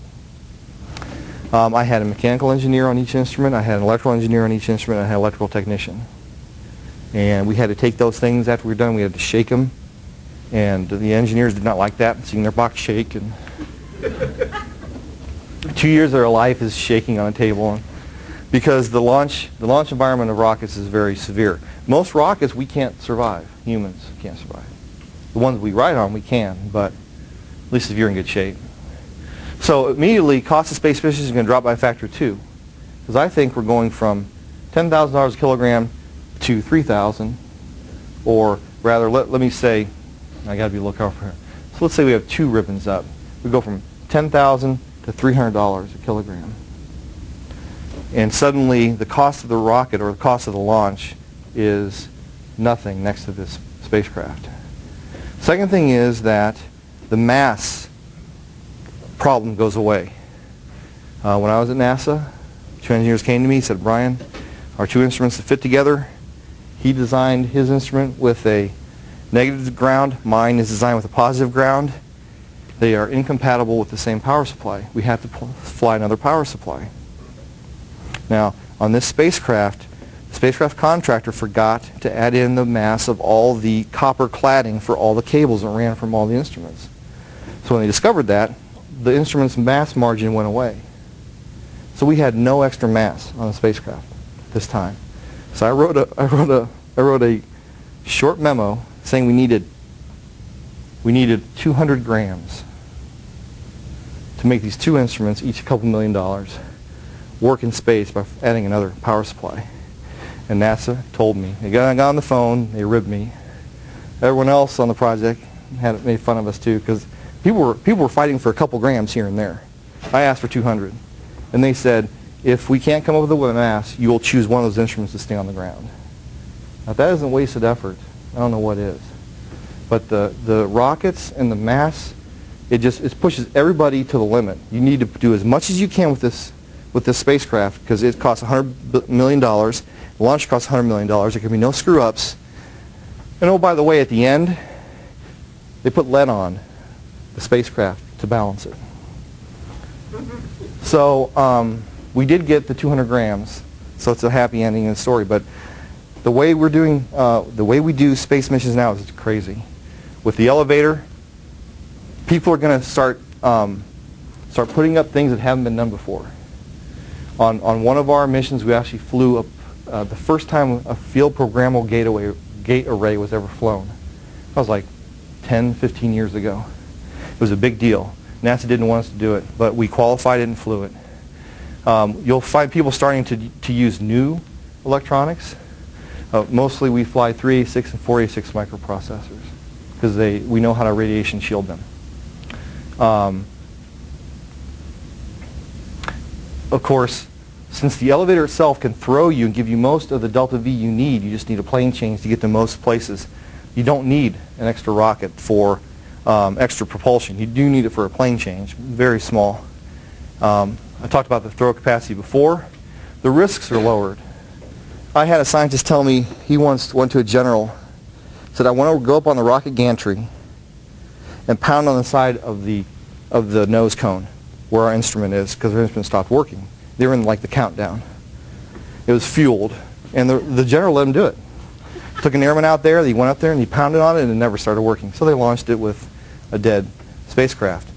I had a mechanical engineer on each instrument, I had an electrical engineer on each instrument, I had an electrical technician. And we had to take those things after we were done, we had to shake them. And the engineers did not like that, seeing their box shake. And 2 years of their life is shaking on a table. Because the launch environment of rockets is very severe. Most rockets we can't survive. Humans can't survive. The ones we ride on we can, but at least if you're in good shape. So immediately, cost of space missions is going to drop by a factor of 2. Because I think we're going from $10,000 a kilogram to $3,000, or rather, let me say, I got to be a little careful here. So let's say we have 2 ribbons up. We go from $10,000 to $300 a kilogram. And suddenly, the cost of the rocket or the cost of the launch is nothing next to this spacecraft. Second thing is that the mass problem goes away. When I was at NASA, 2 engineers came to me and said, Brian, our 2 instruments that fit together. He designed his instrument with a negative ground. Mine is designed with a positive ground. They are incompatible with the same power supply. We have to fly another power supply. Now, on this spacecraft, the spacecraft contractor forgot to add in the mass of all the copper cladding for all the cables that ran from all the instruments. So when they discovered that, the instrument's mass margin went away. So we had no extra mass on the spacecraft this time. So I wrote a short memo saying we needed 200 grams to make these 2 instruments, each a couple $1 million, work in space by adding another power supply. And NASA told me. They got on the phone, they ribbed me. Everyone else on the project made fun of us too, because people were fighting for a couple grams here and there. I asked for 200. And they said, if we can't come up with a mass, you will choose one of those instruments to stay on the ground. Now, if that isn't wasted effort, I don't know what is. But the rockets and the mass it pushes everybody to the limit. You need to do as much as you can with this spacecraft because it costs $100 million. The launch costs $100 million. There can be no screw-ups. And oh, by the way, at the end, they put lead on the spacecraft to balance it. So we did get the 200 grams, so it's a happy ending in the story. But the way we do space missions now is crazy. With the elevator, people are going to start putting up things that haven't been done before. On one of our missions, we actually flew up the first time a field programmable gate array was ever flown. That was like 10, 15 years ago. It was a big deal. NASA didn't want us to do it, but we qualified it and flew it. You'll find people starting to use new electronics. Mostly we fly 386 and 486 microprocessors because we know how to radiation shield them. Of course, since the elevator itself can throw you and give you most of the delta V you need, you just need a plane change to get to most places. You don't need an extra rocket for extra propulsion. You do need it for a plane change, very small. I talked about the throw capacity before. The risks are lowered. I had a scientist tell me he once went to a general, said, I want to go up on the rocket gantry and pound on the side of the nose cone where our instrument is because our instrument stopped working. They were in like the countdown. It was fueled, and the general let him do it. Took an airman out there, he went up there and he pounded on it and it never started working. So they launched it with a dead spacecraft.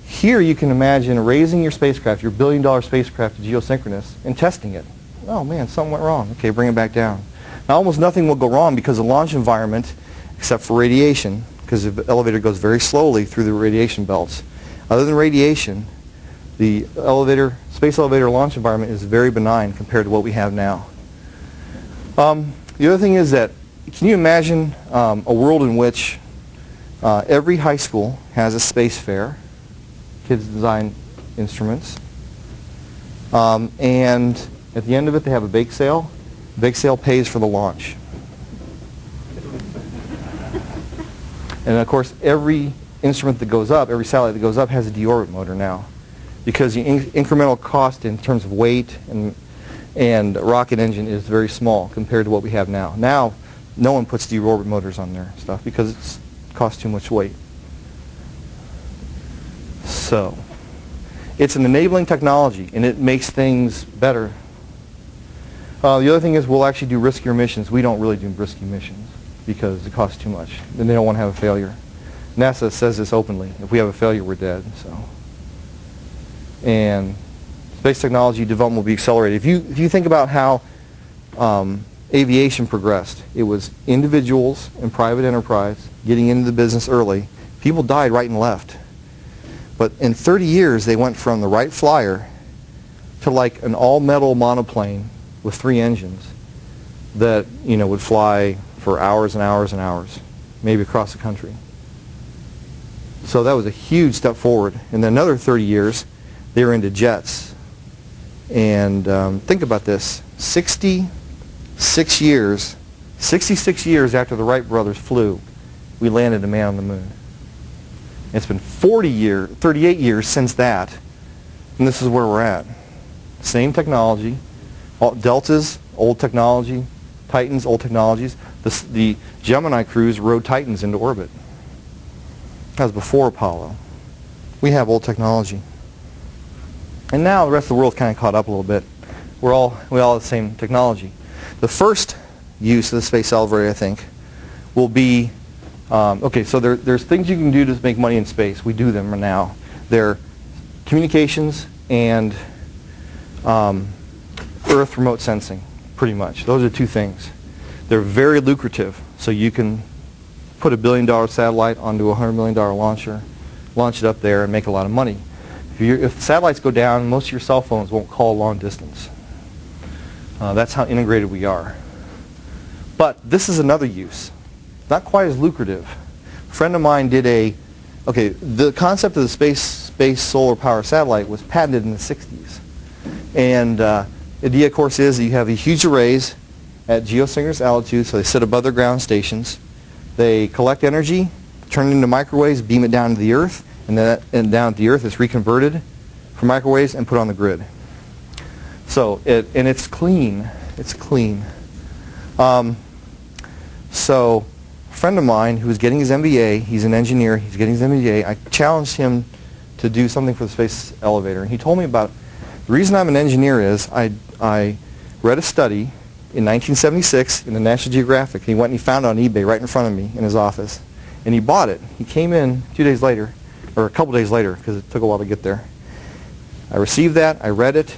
Here you can imagine raising your spacecraft, your billion-dollar spacecraft to geosynchronous and testing it. Oh man, something went wrong. Okay, bring it back down. Now almost nothing will go wrong because the launch environment, except for radiation, because the elevator goes very slowly through the radiation belts. Other than radiation, the space elevator launch environment is very benign compared to what we have now. The other thing is that, can you imagine a world in which every high school has a space fair, kids design instruments, and at the end of it they have a bake sale. The bake sale pays for the launch. And of course every instrument that goes up, every satellite that goes up has a deorbit motor now, because the incremental cost in terms of weight and rocket engine is very small compared to what we have now. Now, no one puts deorbit motors on their stuff because it costs too much weight. So, it's an enabling technology, and it makes things better. The other thing is we'll actually do riskier missions. We don't really do risky missions because it costs too much, and they don't want to have a failure. NASA says this openly. If we have a failure, we're dead. So, and space technology development will be accelerated. If you think about how aviation progressed, it was individuals and private enterprise getting into the business early. People died right and left. But in 30 years, they went from the Wright Flyer to like an all-metal monoplane with 3 engines that would fly for hours and hours and hours, maybe across the country. So that was a huge step forward. And then another 30 years, they were into jets. And think about this, 66 years after the Wright brothers flew, we landed a man on the moon. It's been 38 years since that, and this is where we're at. Same technology, Delta's old technology, Titan's old technologies. The Gemini crews rode Titans into orbit. That was before Apollo. We have old technology. And now the rest of the world's kind of caught up a little bit. We all have the same technology. The first use of the space elevator, I think, will be, so there's things you can do to make money in space. We do them now. They're communications and Earth remote sensing, pretty much. Those are 2 things. They're very lucrative, so you can put a $1 billion satellite onto a $100 million launcher, launch it up there, and make a lot of money. If satellites go down, most of your cell phones won't call long distance. That's how integrated we are. But this is another use. Not quite as lucrative. A friend of mine did the concept of the space solar power satellite was patented in the 60s. And the idea, of course, is that you have these huge arrays at geosynchronous altitude, so they sit above their ground stations. They collect energy, turn it into microwaves, beam it down to the Earth, And and down at the Earth, it's reconverted from microwaves and put on the grid. So and it's clean. It's clean. So a friend of mine who was getting his MBA, he's an engineer, he's getting his MBA, I challenged him to do something for the space elevator. And he told me about, the reason I'm an engineer is I read a study in 1976 in the National Geographic. He went and he found it on eBay right in front of me in his office. And he bought it. He came in 2 days later, or a couple days later, because it took a while to get there. I received that, I read it,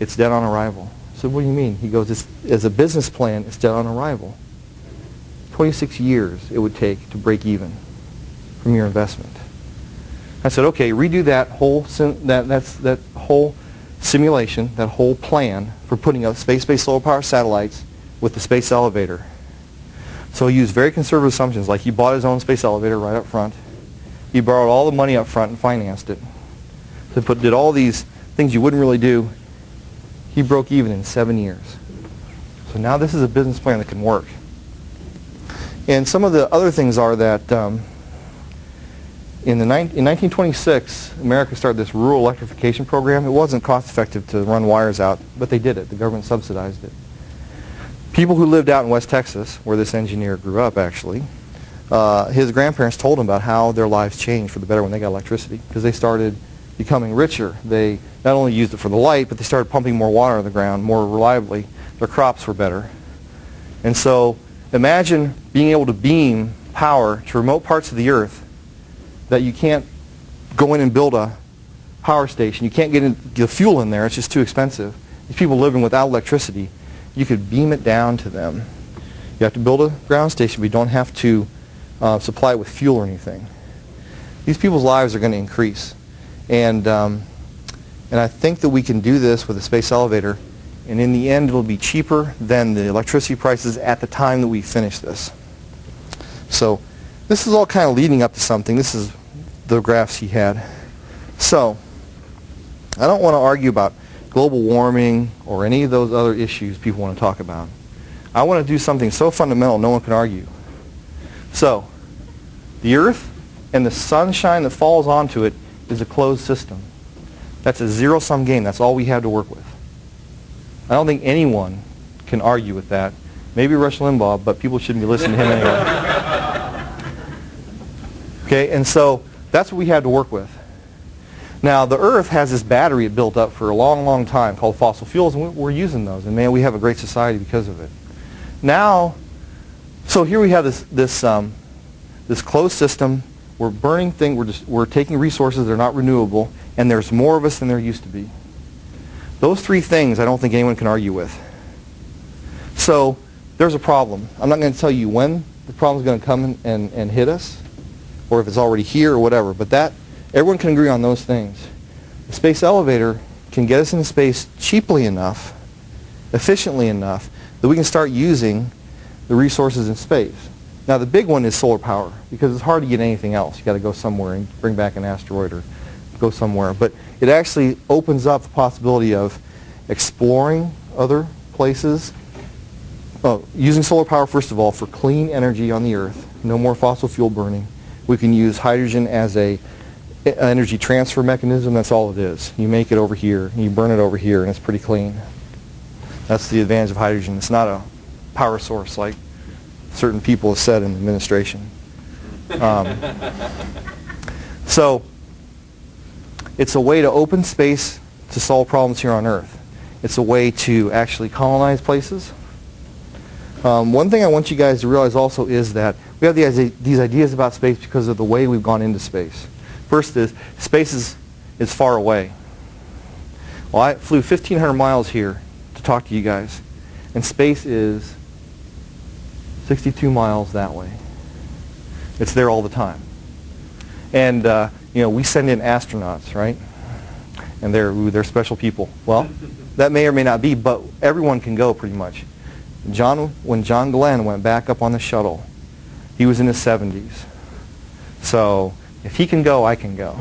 it's dead on arrival. I said, what do you mean? He goes, as a business plan, it's dead on arrival. 26 years it would take to break even from your investment. I said, okay, redo that whole that whole simulation, that whole plan for putting up space-based solar power satellites with the space elevator. So he used very conservative assumptions, like he bought his own space elevator right up front. He borrowed all the money up front and financed it. So did all these things you wouldn't really do. He broke even in 7 years. So now this is a business plan that can work. And some of the other things are that in 1926, America started this rural electrification program. It wasn't cost effective to run wires out, but they did it. The government subsidized it. People who lived out in West Texas, where this engineer grew up actually, his grandparents told him about how their lives changed for the better when they got electricity, because they started becoming richer. They not only used it for the light, but they started pumping more water on the ground more reliably. Their crops were better. And so imagine being able to beam power to remote parts of the Earth that you can't go in and build a power station. You can't get the fuel in there. It's just too expensive. These people living without electricity, you could beam it down to them. You have to build a ground station, but you don't have to supply it with fuel or anything. These people's lives are going to increase. And I think that we can do this with a space elevator, and in the end it'll be cheaper than the electricity prices at the time that we finish this. So this is all kind of leading up to something. This is the graphs he had. So I don't want to argue about global warming or any of those other issues people want to talk about. I want to do something so fundamental no one can argue. So the Earth and the sunshine that falls onto it is a closed system. That's a zero-sum game. That's all we have to work with. I don't think anyone can argue with that. Maybe Rush Limbaugh, but people shouldn't be listening to him anyway. Okay, and so that's what we had to work with. Now, the Earth has this battery it built up for a long, long time called fossil fuels, and we're using those. And man, we have a great society because of it. Now, so here we have this closed system. We're burning things. We're taking resources that are not renewable, and there's more of us than there used to be. Those three things I don't think anyone can argue with. So there's a problem. I'm not going to tell you when the problem is going to come and hit us, or if it's already here or whatever, but that everyone can agree on those things. The space elevator can get us into space cheaply enough, efficiently enough, that we can start using the resources in space. Now the big one is solar power, because it's hard to get anything else. You've got to go somewhere and bring back an asteroid or go somewhere. But it actually opens up the possibility of exploring other places, using solar power, first of all, for clean energy on the Earth. No more fossil fuel burning. We can use hydrogen as an energy transfer mechanism. That's all it is. You make it over here, and you burn it over here, and it's pretty clean. That's the advantage of hydrogen. It's not a power source like certain people have said in the administration. So it's a way to open space to solve problems here on Earth. It's a way to actually colonize places. One thing I want you guys to realize also is that we have these ideas about space because of the way we've gone into space. First is, space is far away. Well, I flew 1,500 miles here to talk to you guys, and space is 62 miles that way. It's there all the time. And we send in astronauts, right? And they're special people. Well, that may or may not be, but everyone can go pretty much. When John Glenn went back up on the shuttle, he was in his 70s. So if he can go, I can go.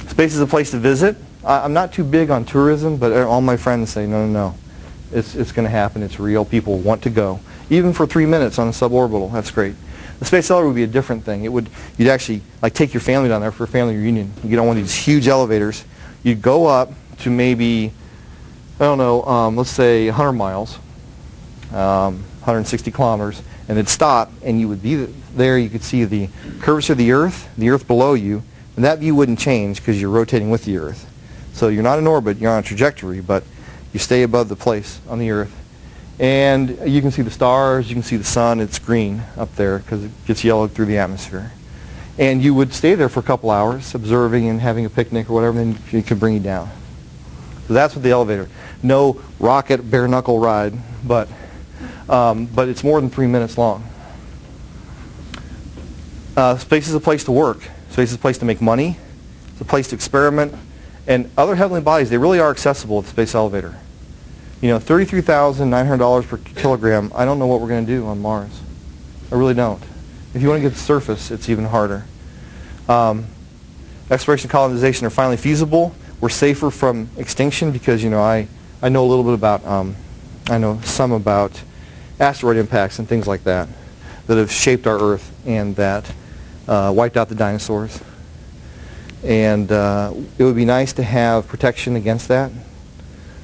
Space is a place to visit. I'm not too big on tourism, but all my friends say, no. It's going to happen. It's real. People want to go. Even for 3 minutes on a suborbital, that's great. The space elevator would be a different thing. You'd actually like take your family down there for a family reunion. You get on one of these huge elevators. You'd go up to maybe, I don't know, let's say 100 miles, 160 kilometers, and it'd stop, and you would be there. You could see the curvature of the Earth below you, and that view wouldn't change because you're rotating with the Earth. So you're not in orbit, you're on a trajectory, but you stay above the place on the Earth. And you can see the stars, you can see the sun. It's green up there because it gets yellowed through the atmosphere. And you would stay there for a couple hours observing and having a picnic or whatever, and then it could bring you down. So that's what the elevator. No rocket bare knuckle ride, but it's more than 3 minutes long. Space is a place to work. Space is a place to make money. It's a place to experiment. And other heavenly bodies, they really are accessible with the space elevator. You know, $33,900 per kilogram, I don't know what we're going to do on Mars. I really don't. If you want to get to the surface, it's even harder. Exploration and colonization are finally feasible. We're safer from extinction because, you know, I know a little bit about, I know some about asteroid impacts and things like that that have shaped our Earth and that wiped out the dinosaurs. And it would be nice to have protection against that.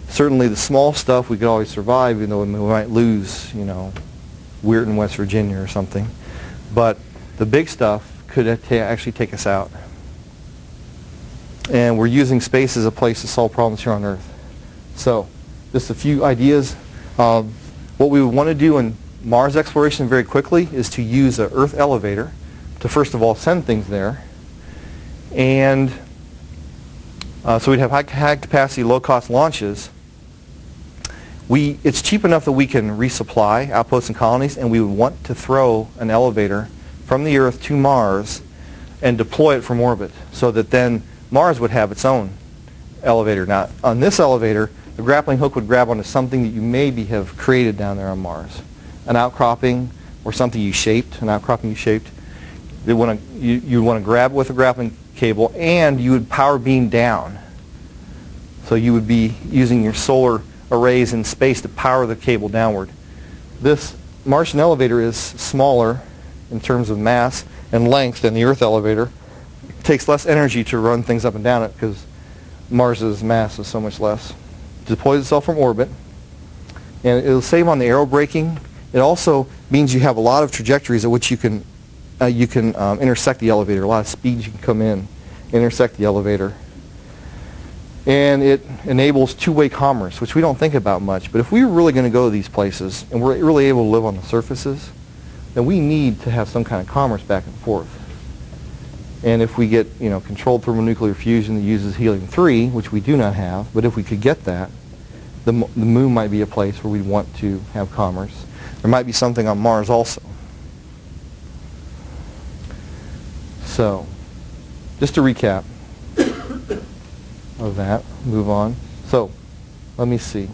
Certainly the small stuff we could always survive, even though we might lose, you know, Weirton, West Virginia or something. But the big stuff could actually take us out. And we're using space as a place to solve problems here on Earth. So just a few ideas. What we would want to do in Mars exploration very quickly is to use an Earth elevator to first of all send things there. And so we'd have high capacity, low cost launches. It's cheap enough that we can resupply outposts and colonies, and we would want to throw an elevator from the Earth to Mars and deploy it from orbit so that then Mars would have its own elevator. Now, on this elevator, the grappling hook would grab onto something that you maybe have created down there on Mars. An outcropping or something you shaped, an outcropping you shaped. You'd want to grab with a grappling cable, and you would power beam down. So you would be using your solar arrays in space to power the cable downward. This Martian elevator is smaller in terms of mass and length than the Earth elevator. It takes less energy to run things up and down it because Mars's mass is so much less. It deploys itself from orbit, and it'll save on the aero braking. It also means you have a lot of trajectories at which you can intersect the elevator. A lot of speeds you can come in, intersect the elevator. And it enables two-way commerce, which we don't think about much. But if we were really going to go to these places and we're really able to live on the surfaces, then we need to have some kind of commerce back and forth. And if we get, you know, controlled thermonuclear fusion that uses helium-3, which we do not have, but if we could get that, the moon might be a place where we want to have commerce. There might be something on Mars also. So, just to recap of that, move on. So, let me see.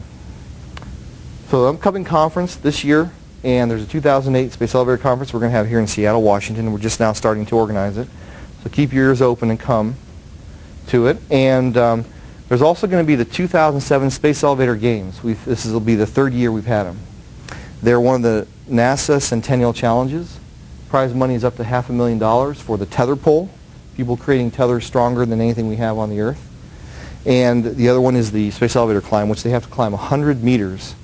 So, the upcoming conference this year, and there's a 2008 Space Elevator Conference we're going to have here in Seattle, Washington. We're just now starting to organize it. So keep your ears open and come to it. And there's also going to be the 2007 Space Elevator Games. This will be the third year we've had them. They're one of the NASA Centennial Challenges. Prize money is up to $500,000 for the tether pole, people creating tethers stronger than anything we have on the Earth. And the other one is the Space Elevator Climb, which they have to climb 100 meters.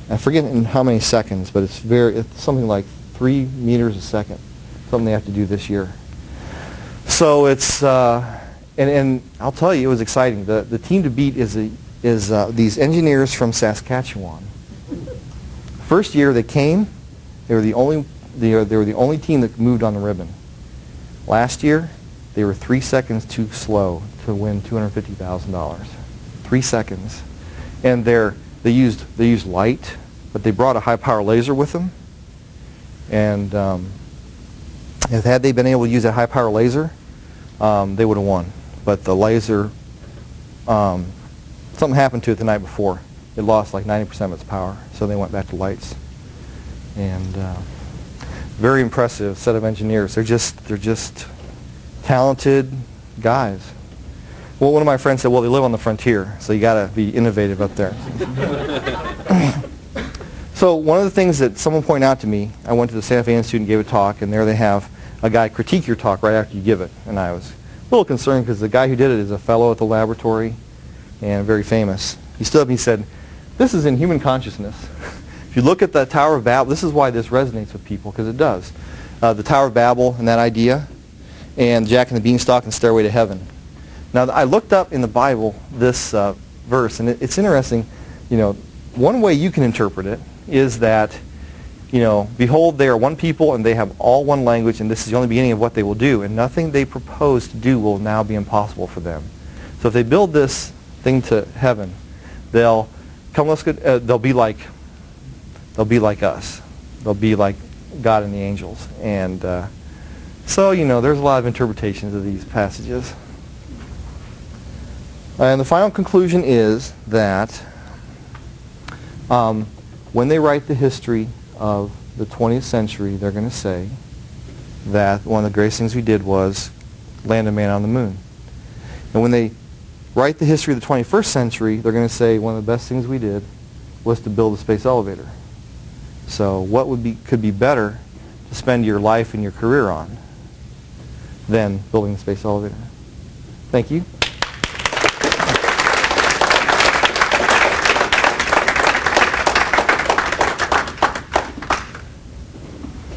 I forget in how many seconds, but it's something like 3 meters a second, something they have to do this year. So it's, and I'll tell you, it was exciting. The team to beat is these engineers from Saskatchewan. First year they came, they were the only team that moved on the ribbon. Last year, they were 3 seconds too slow to win $250,000. 3 seconds, and they used light, but they brought a high-power laser with them. And had they been able to use that high-power laser, they would have won. But the laser, something happened to it the night before. It lost like 90% of its power, so they went back to lights. And very impressive set of engineers. They're just talented guys. Well, one of my friends said, well, they live on the frontier, so you got to be innovative up there. So one of the things that someone pointed out to me, I went to the Santa Fe Institute and gave a talk, and there they have a guy critique your talk right after you give it. And I was a little concerned because the guy who did it is a fellow at the laboratory and very famous. He stood up and he said, this is in human consciousness. If you look at the Tower of Babel, this is why this resonates with people, because it does. The Tower of Babel and that idea, and Jack and the Beanstalk and Stairway to Heaven. Now, I looked up in the Bible this verse, and it's interesting. You know, one way you can interpret it is that, you know, behold, they are one people, and they have all one language, and this is the only beginning of what they will do, and nothing they propose to do will now be impossible for them. So if they build this thing to heaven, they'll come. They'll be like us. They'll be like God and the angels, and so, you know, there's a lot of interpretations of these passages. And the final conclusion is that when they write the history of the 20th century, they're going to say that one of the greatest things we did was land a man on the moon. And when they write the history of the 21st century, they're going to say one of the best things we did was to build a space elevator. So what could be better to spend your life and your career on than building the space elevator? Thank you.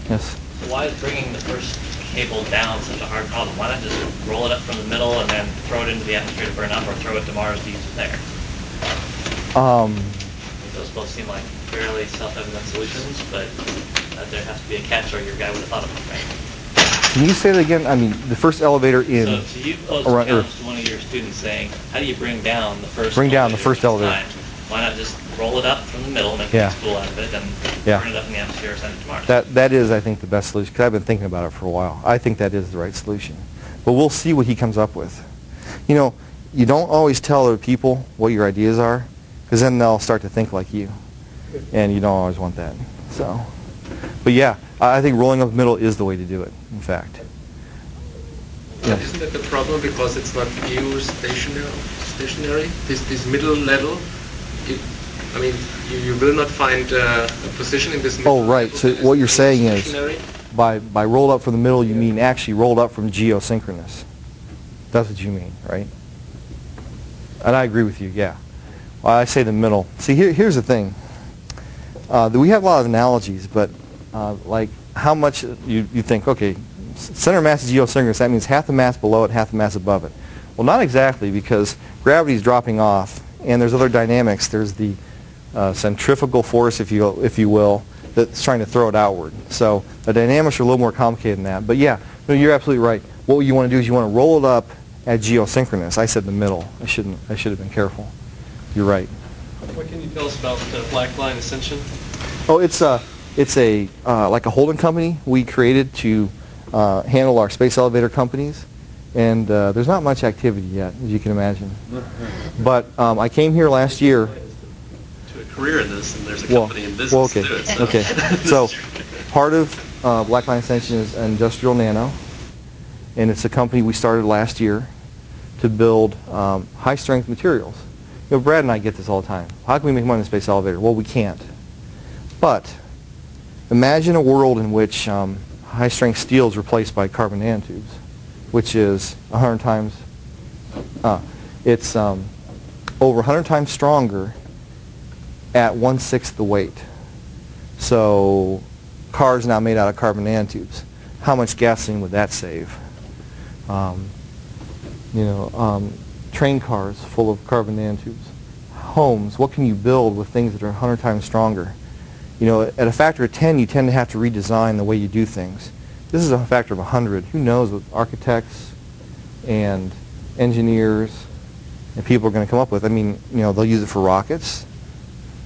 Yes. Why is bringing the first cable down such a hard problem? Why not just roll it up from the middle and then throw it into the atmosphere to burn up, or throw it to Mars to use it there? Those both seem like fairly self-evident solutions, but there has to be a catch, or your guy would have thought of it, right? Can you say that again? I mean, the first elevator in So you posed a challenge to one of your students saying, how do you bring down the first elevator? Time? Why not just roll it up from the middle, make a spool out of it, and burn it up in the atmosphere and send it to Mars? That is, I think, the best solution, because I've been thinking about it for a while. I think that is the right solution. But we'll see what he comes up with. You know, you don't always tell other people what your ideas are, because then they'll start to think like you. And you don't always want that. So, but yeah, I think rolling up the middle is the way to do it, in fact. Yes. Isn't that the problem, because it's not geostationary, this middle level? I mean, you will not find a position in this middle level. Oh, right. So what you're saying is, by rolled up from the middle, you mean actually rolled up from geosynchronous. That's what you mean, right? And I agree with you, yeah. Well, I say the middle. See, here's the thing. We have a lot of analogies, but like how much you think, okay, center mass is geosynchronous. That means half the mass below it, half the mass above it. Well, not exactly, because gravity is dropping off, and there's other dynamics. There's the centrifugal force, if you will, that's trying to throw it outward. So the dynamics are a little more complicated than that. But yeah, no, you're absolutely right. What you want to do is you want to roll it up at geosynchronous. I said the middle. I should have been careful. You're right. What can you tell us about Black Line Ascension? Oh, it's like a holding company we created to handle our space elevator companies, and there's not much activity yet, as you can imagine. But I came here last year. To a career in this, and there's a company in business okay. to do it. So. Okay. So part of Black Line Ascension is Industrial Nano, and it's a company we started last year to build high-strength materials. You know, Brad and I get this all the time. How can we make money in a space elevator? Well, we can't. But imagine a world in which high-strength steel is replaced by carbon nanotubes, which is 100 times, it's over 100 times stronger at 1/6 the weight. So cars now made out of carbon nanotubes. How much gasoline would that save? Train cars full of carbon nanotubes. Homes, what can you build with things that are 100 times stronger? You know, at a factor of 10, you tend to have to redesign the way you do things. This is a factor of 100. Who knows what architects and engineers and people are going to come up with? I mean, you know, they'll use it for rockets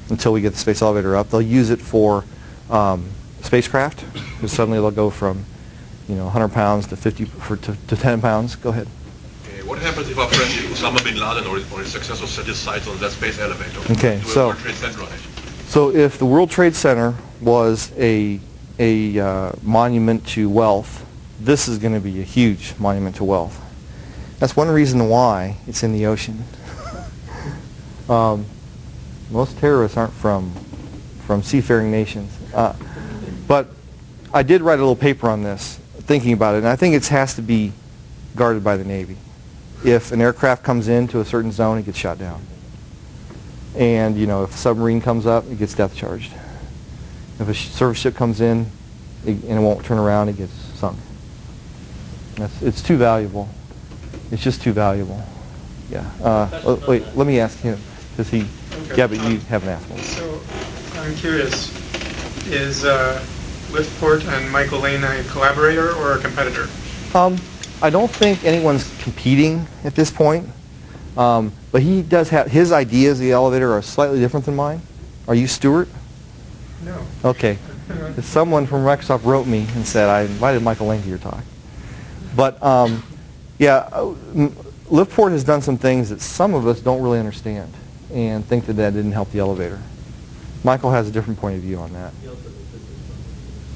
until we get the space elevator up. They'll use it for spacecraft, because suddenly they'll go from, 100 pounds to 10 pounds. Go ahead. What happens if our friend Osama bin Laden or his successor set his sights on that space elevator? Okay, so World Trade Center on it? So if the World Trade Center was a monument to wealth, this is going to be a huge monument to wealth. That's one reason why it's in the ocean. Most terrorists aren't from from seafaring nations. But I did write a little paper on this, thinking about it, and I think it has to be guarded by the Navy. If an aircraft comes into a certain zone, it gets shot down. And, if a submarine comes up, it gets depth charged. If a surface ship comes in and it won't turn around, it gets sunk. It's too valuable. It's just too valuable. Yeah. Wait, let me ask him. Does he? Okay. Yeah, but you haven't asked one. So I'm curious, is Liftport and Michael Lane a collaborator or a competitor? I don't think anyone's competing at this point. But he does have, his ideas of the elevator are slightly different than mine. Are you Stuart? No. Okay. Someone from Microsoft wrote me and said, I invited Michael Lane to your talk. But Liftport has done some things that some of us don't really understand and think that didn't help the elevator. Michael has a different point of view on that.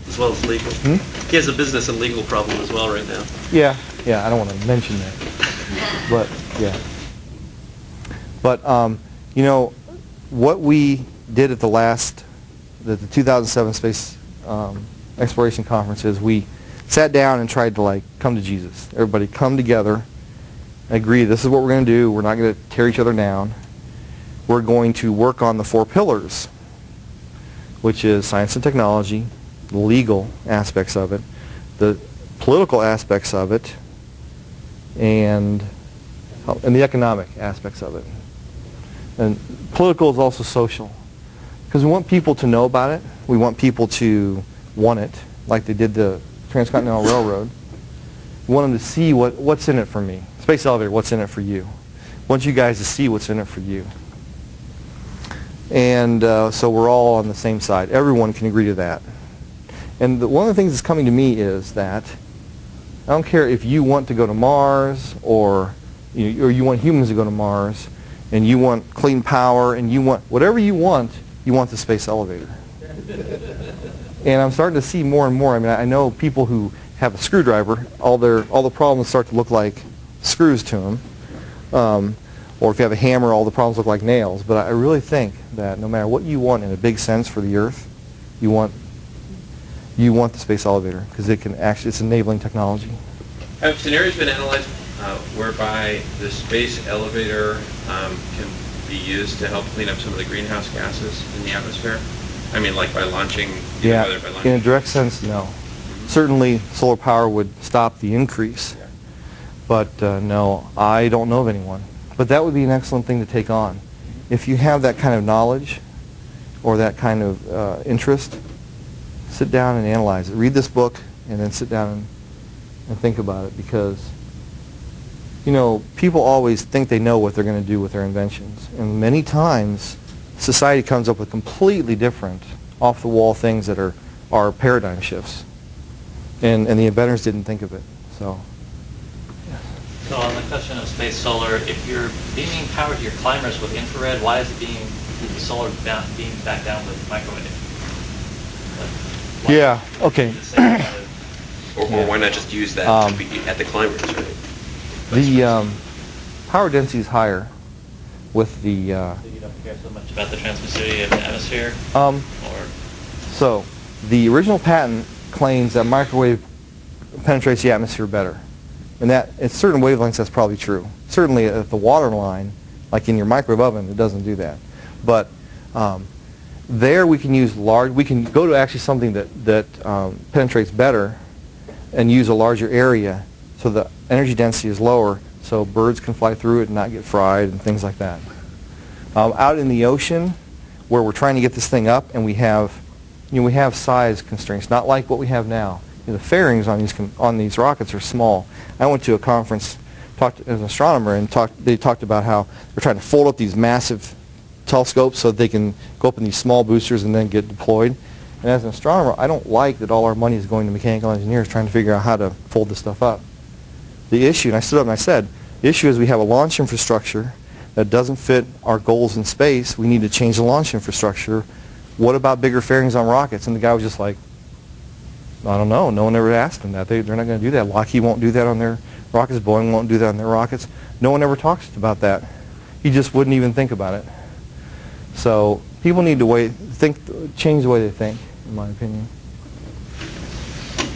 As well as legal. He has a business and legal problem as well right now. Yeah, I don't want to mention that. But, yeah. But, what we did at the 2007 Space Exploration Conference is we sat down and tried to, come to Jesus. Everybody come together, agree this is what we're going to do. We're not going to tear each other down. We're going to work on the 4 pillars, which is science and technology, the legal aspects of it, the political aspects of it, and the economic aspects of it. And political is also social, because we want people to know about it. We want people to want it, like they did the Transcontinental Railroad. We want them to see what's in it for me. Space elevator, what's in it for you? We want you guys to see what's in it for you. And so we're all on the same side. Everyone can agree to that. And one of the things that's coming to me is that I don't care if you want to go to Mars or you want humans to go to Mars and you want clean power and you want whatever you want the space elevator. And I'm starting to see more and more. I mean, I know people who have a screwdriver, all the problems start to look like screws to them. Or if you have a hammer, all the problems look like nails. But I really think that no matter what you want in a big sense for the Earth, you want the space elevator because it's enabling technology. Have scenarios been analyzed whereby the space elevator can be used to help clean up some of the greenhouse gases in the atmosphere? I mean, like by launching, in a direct sense, no. Certainly, solar power would stop the increase, but no, I don't know of anyone. But that would be an excellent thing to take on. If you have that kind of knowledge or that kind of interest, sit down and analyze it. Read this book and then sit down and think about it because, people always think they know what they're going to do with their inventions. And many times, society comes up with completely different, off-the-wall things that are paradigm shifts. And the inventors didn't think of it. So on the question of space solar, if you're beaming power to your climbers with infrared, why is it being solar beamed back down with microwave? Okay. Or why not just use that to be at the climbers, right? The power density is higher with the... You don't care so much about the transmissivity of the atmosphere? So, the original patent claims that microwave penetrates the atmosphere better. And that at certain wavelengths that's probably true. Certainly at the water line, like in your microwave oven, it doesn't do that. But there we can use we can go to actually something that penetrates better and use a larger area so the energy density is lower so birds can fly through it and not get fried and things like that. Out in the ocean where we're trying to get this thing up and we have size constraints, not like what we have now. The fairings on these rockets are small. I went to a conference, talked as an astronomer, and they talked about how they're trying to fold up these massive telescopes so that they can go up in these small boosters and then get deployed. And as an astronomer, I don't like that all our money is going to mechanical engineers trying to figure out how to fold this stuff up. The issue, and I stood up and I said, the issue is we have a launch infrastructure that doesn't fit our goals in space. We need to change the launch infrastructure. What about bigger fairings on rockets? And the guy was just like, I don't know. No one ever asked them that. They're not going to do that. Lockheed won't do that on their rockets. Boeing won't do that on their rockets. No one ever talks about that. He just wouldn't even think about it. So People need to change the way they think, in my opinion.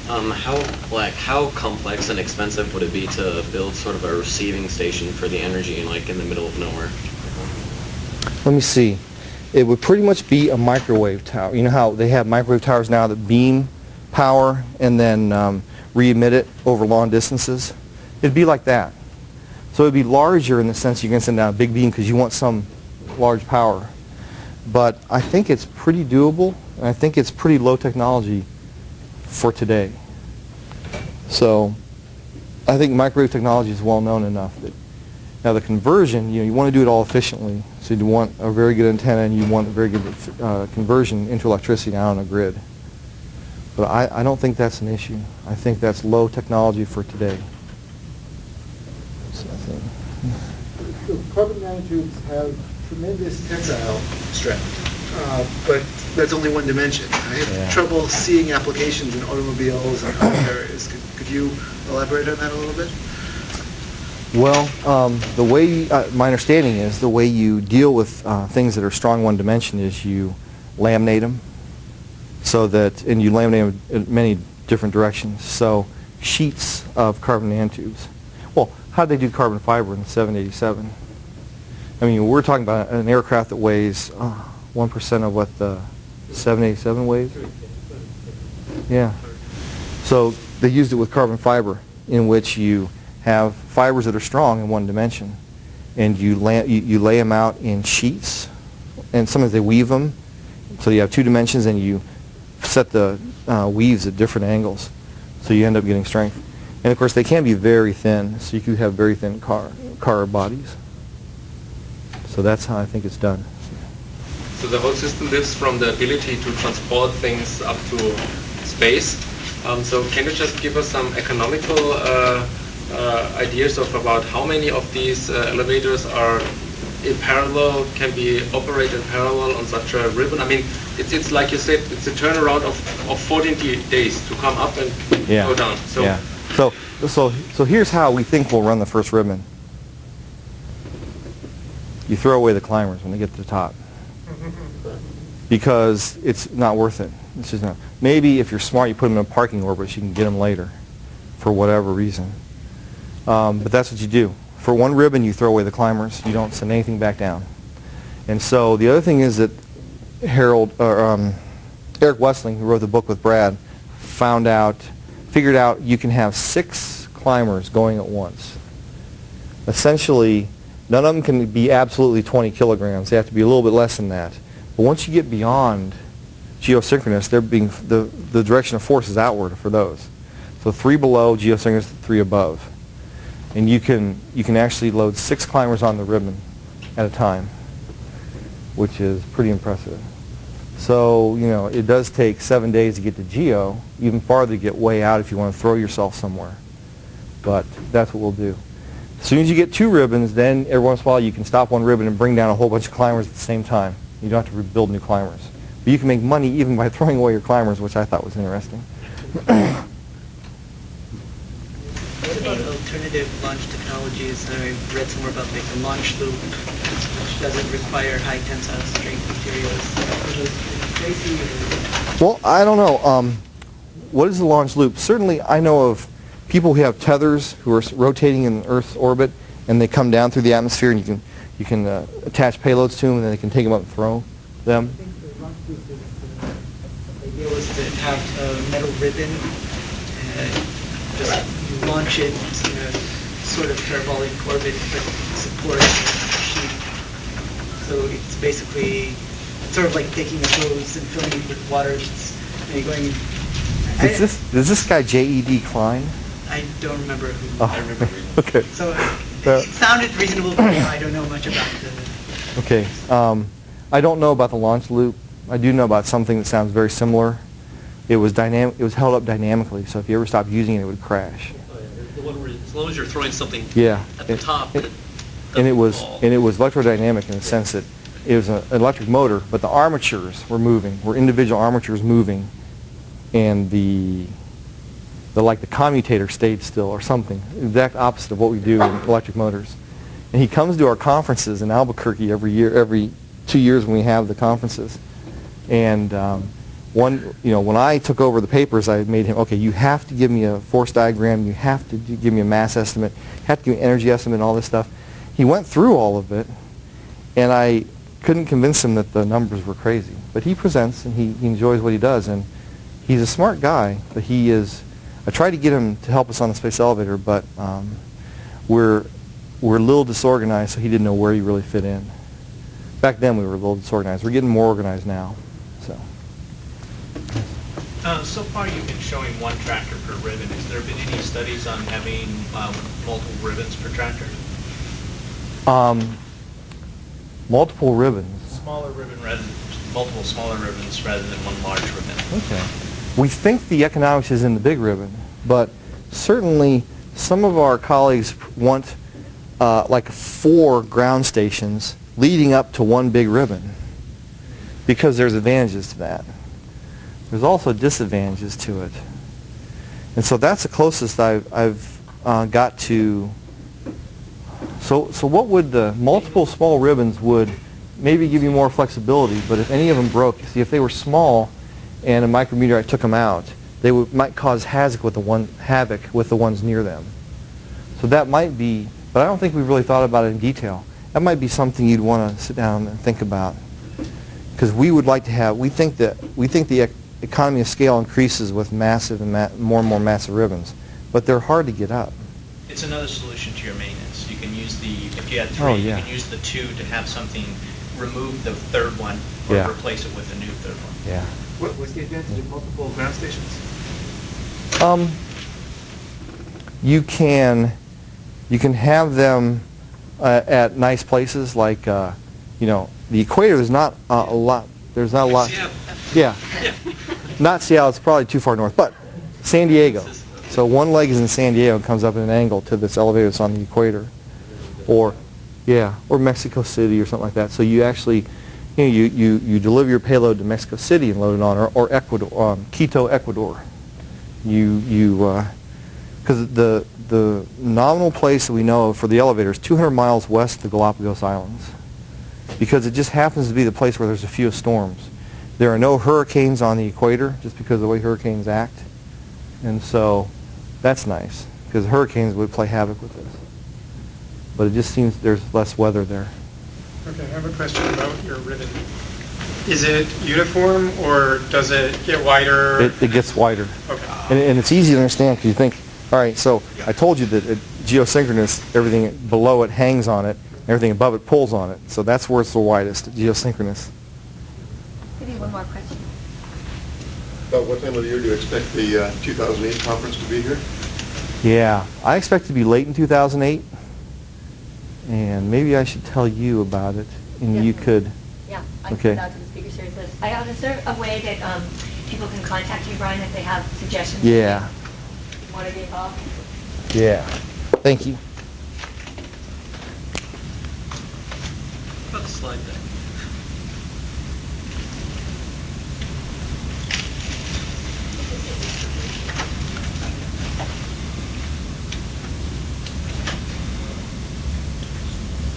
How complex and expensive would it be to build sort of a receiving station for the energy in the middle of nowhere? Let me see. It would pretty much be a microwave tower. You know how they have microwave towers now that beam power and then re-emit it over long distances? It'd be like that. So it'd be larger in the sense you can send down a big beam because you want some large power. But I think it's pretty doable, and I think it's pretty low technology for today. So I think microwave technology is well known enough that now the conversion, you want to do it all efficiently. So you want a very good antenna and you want a very good conversion into electricity now on a grid. But I don't think that's an issue. I think that's low technology for today. So carbon nanotubes have tremendous tensile strength, but that's only one dimension. I have trouble seeing applications in automobiles and other areas. Could you elaborate on that a little bit? Well, the way my understanding is the way you deal with things that are strong one dimension is you laminate them, and you laminate them in many different directions. So sheets of carbon nanotubes. Well, how did they do carbon fiber in the 787? I mean, we're talking about an aircraft that weighs 1% of what the 787 weighs. Yeah. So they used it with carbon fiber, in which you have fibers that are strong in one dimension, and you lay them out in sheets, and sometimes they weave them, so you have two dimensions, and you set the weaves at different angles, so you end up getting strength. And of course, they can be very thin, so you could have very thin car bodies. So that's how I think it's done. So the whole system lives from the ability to transport things up to space. So can you just give us some economical ideas about how many of these elevators are in parallel, can be operated in parallel on such a ribbon? I mean, it's like you said, it's a turnaround of 14 days to come up and go down. So, yeah. So here's how we think we'll run the first ribbon. You throw away the climbers when they get to the top, because it's not worth it. It's just not. Maybe if you're smart, you put them in a parking orbit so you can get them later, for whatever reason. But that's what you do. For one ribbon, you throw away the climbers. You don't send anything back down. And so the other thing is that Eric Wessling, who wrote the book with Brad, figured out you can have 6 climbers going at once. Essentially, none of them can be absolutely 20 kilograms. They have to be a little bit less than that. But once you get beyond geosynchronous, the direction of force is outward for those. So 3 below geosynchronous, 3 above. And you can actually load 6 climbers on the ribbon at a time, which is pretty impressive. So, it does take 7 days to get to geo, even farther to get way out if you want to throw yourself somewhere. But that's what we'll do. As soon as you get 2 ribbons, then every once in a while you can stop one ribbon and bring down a whole bunch of climbers at the same time. You don't have to rebuild new climbers. But you can make money even by throwing away your climbers, which I thought was interesting. What about alternative launch technologies? I read somewhere about the launch loop, which doesn't require high tensile strength materials. Well, I don't know. What is the launch loop? Certainly, I know of people who have tethers who are rotating in Earth's orbit, and they come down through the atmosphere, and you can attach payloads to them, and then they can take them up and throw them. I think the launch loop is the idea was to have a metal ribbon, just launch it in a sort of parabolic orbit, but support a sheet. So it's basically sort of like taking a hose and filling it with water. Going. Is this guy J.E.D. Klein? I don't remember who. Oh. I remember. Okay. So it sounded reasonable, but I don't know much about the. Okay. I don't know about the launch loop. I do know about something that sounds very similar. It was dynamic. It was held up dynamically, so if you ever stopped using it, it would crash. The one where, as long as you're throwing something at the top, and it was electrodynamic in the sense that it was an electric motor, but the armatures were individual armatures moving, and the commutator stayed still or something. Exact opposite of what we do in electric motors. And he comes to our conferences in Albuquerque every 2 years when we have the conferences. And when I took over the papers, I made him, okay, you have to give me a force diagram, you have to give me a mass estimate, you have to give me an energy estimate and all this stuff. He went through all of it, and I couldn't convince him that the numbers were crazy. But he presents, and he enjoys what he does, and he's a smart guy, but he is, I tried to get him to help us on the space elevator, but we're a little disorganized, so he didn't know where he really fit in. Back then we were a little disorganized. We're getting more organized now. So far you've been showing one tractor per ribbon. Has there been any studies on having multiple ribbons per tractor? Multiple ribbons. Smaller ribbon rather than multiple smaller ribbons rather than one large ribbon. Okay. We think the economics is in the big ribbon, but certainly some of our colleagues want like 4 ground stations leading up to one big ribbon because there's advantages to that. There's also disadvantages to it. And so that's the closest I've got to. So what would the multiple small ribbons would maybe give you more flexibility, but if any of them broke, see if they were small and a micrometeorite took them out, they might cause havoc with the ones near them. So that might be, but I don't think we've really thought about it in detail. That might be something you'd want to sit down and think about. Because we would like to have, we think the economy of scale increases with massive and more and more massive ribbons, but they're hard to get up. It's another solution to your maintenance. You can use if you had 3, you can use the 2 to have something, remove the third one, or replace it with a new third one. Yeah. What's the advantage of multiple ground stations? You can have them at nice places like the equator. There's not a lot. There's not a lot. Yeah. Not Seattle. It's probably too far north, but San Diego. So one leg is in San Diego and comes up at an angle to this elevator that's on the equator, or Mexico City or something like that. So you actually, you deliver your payload to Mexico City and load it on, or Ecuador, Quito, Ecuador. Because the nominal place that we know for the elevator is 200 miles west of the Galapagos Islands, because it just happens to be the place where there's the fewest storms. There are no hurricanes on the equator just because of the way hurricanes act, and so that's nice because hurricanes would play havoc with this. But it just seems there's less weather there. Okay, I have a question about your ribbon. Is it uniform or does it get wider? It gets wider. Okay. And it's easy to understand because you think, all right, so I told you that geosynchronous, everything below it hangs on it, everything above it pulls on it. So that's where it's the widest, geosynchronous. Maybe one more question. About what time of the year do you expect the 2008 conference to be here? Yeah, I expect it to be late in 2008, and maybe I should tell you about it, and you could. Yeah, I can put it out to the speaker series list. Is there a way that people can contact you, Brian, if they have suggestions? Yeah. Want to be involved? Yeah. Thank you. About the slide deck.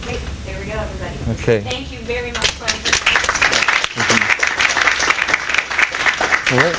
Great. There we go, everybody. Okay. Thank you very much, Brian. All right.